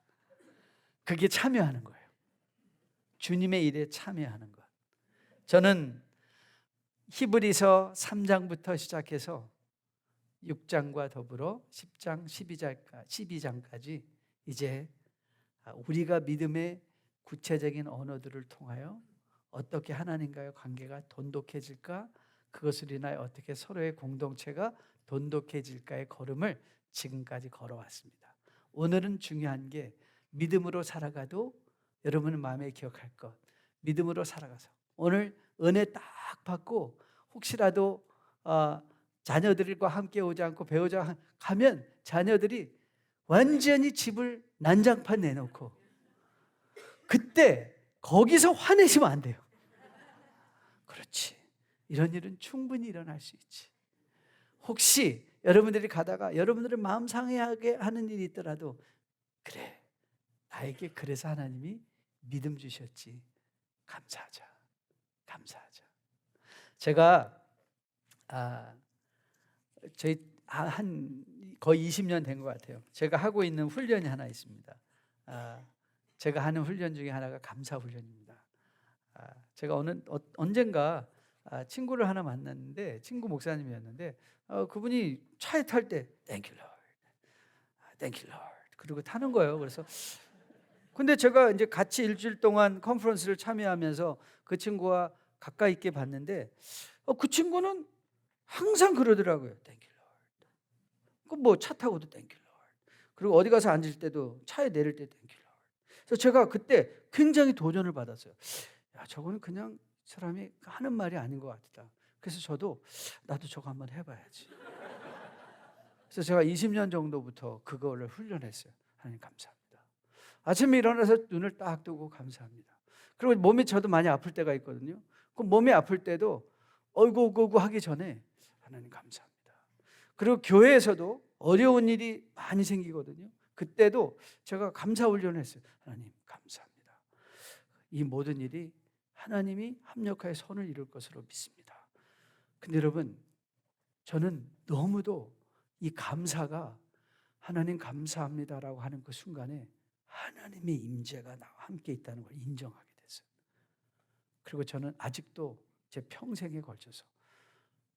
그게 참여하는 거예요. 주님의 일에 참여하는 것. 저는 히브리서 3장부터 시작해서 6장과 더불어 10장, 12장까지 이제 우리가 믿음의 구체적인 언어들을 통하여 어떻게 하나님과의 관계가 돈독해질까, 그것을 인하여 어떻게 서로의 공동체가 돈독해질까의 걸음을 지금까지 걸어왔습니다. 오늘은 중요한 게 믿음으로 살아가도 여러분은 마음에 기억할 것, 믿음으로 살아가서 오늘 은혜 딱 받고 혹시라도 자녀들과 함께 오지 않고 배우자 가면 자녀들이 완전히 집을 난장판 내놓고, 그때 거기서 화내시면 안 돼요. 그렇지, 이런 일은 충분히 일어날 수 있지. 혹시 여러분들이 가다가 여러분들을 마음 상해하게 하는 일이 있더라도, 그래, 나에게 그래서 하나님이 믿음 주셨지, 감사하자. 제가 저희 한 거의 20년 된 것 같아요. 제가 하고 있는 훈련이 하나 있습니다. 제가 하는 훈련 중에 하나가 감사 훈련입니다. 제가 언젠가 친구를 하나 만났는데, 친구 목사님이었는데 그분이 차에 탈 때 Thank you Lord, Thank you Lord. 그리고 타는 거예요. 그래서 근데 제가 이제 같이 일주일 동안 컨퍼런스를 참여하면서 그 친구와 가까이 있게 봤는데 그 친구는 항상 그러더라고요. Thank you Lord. 그 뭐 차 타고도 Thank you Lord. 그리고 어디 가서 앉을 때도 차에 내릴 때 Thank you Lord. 그래서 제가 그때 굉장히 도전을 받았어요. 야, 저거는 그냥 사람이 하는 말이 아닌 것 같다. 그래서 저도 나도 저거 한번 해봐야지. 그래서 제가 20년 정도부터 그거를 훈련했어요. 하나님 감사합니다. 아침에 일어나서 눈을 딱 뜨고 감사합니다. 그리고 몸이 저도 많이 아플 때가 있거든요. 그 몸이 아플 때도 어이구 하기 전에 하나님 감사합니다. 그리고 교회에서도 어려운 일이 많이 생기거든요. 그때도 제가 감사 훈련을 했어요. 하나님 감사합니다. 이 모든 일이 하나님이 합력하여 선을 이룰 것으로 믿습니다. 근데 여러분, 저는 너무도 이 감사가 하나님 감사합니다라고 하는 그 순간에 하나님의 임재가 나와 함께 있다는 걸 인정하게 됐어요. 그리고 저는 아직도 제 평생에 걸쳐서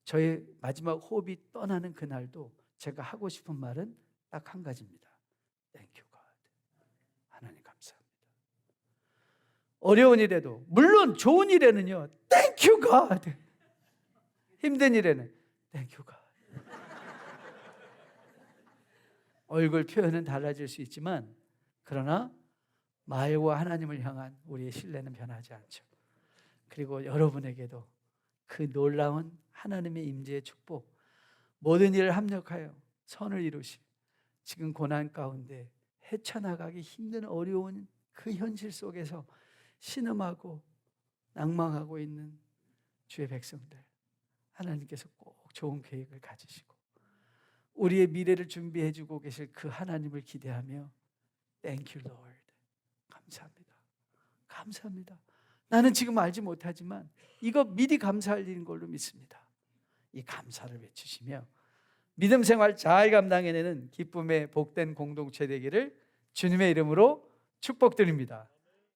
저의 마지막 호흡이 떠나는 그날도 제가 하고 싶은 말은 딱 한 가지입니다. Thank you God. 하나님 감사합니다. 어려운 일에도, 물론 좋은 일에는요, Thank you God. 힘든 일에는 Thank you God. 얼굴 표현은 달라질 수 있지만 그러나 말과 하나님을 향한 우리의 신뢰는 변하지 않죠. 그리고 여러분에게도 그 놀라운 하나님의 임재의 축복, 모든 일을 합력하여 선을 이루시 지금 고난 가운데 헤쳐나가기 힘든 어려운 그 현실 속에서 신음하고 낭망하고 있는 주의 백성들, 하나님께서 꼭 좋은 계획을 가지시고 우리의 미래를 준비해 주고 계실 그 하나님을 기대하며 Thank you Lord. 감사합니다. 감사합니다. 나는 지금 알지 못하지만 이거 미리 감사할 일인 걸로 믿습니다. 이 감사를 외치시며 믿음 생활 잘 감당해내는 기쁨의 복된 공동체 되기를 주님의 이름으로 축복드립니다.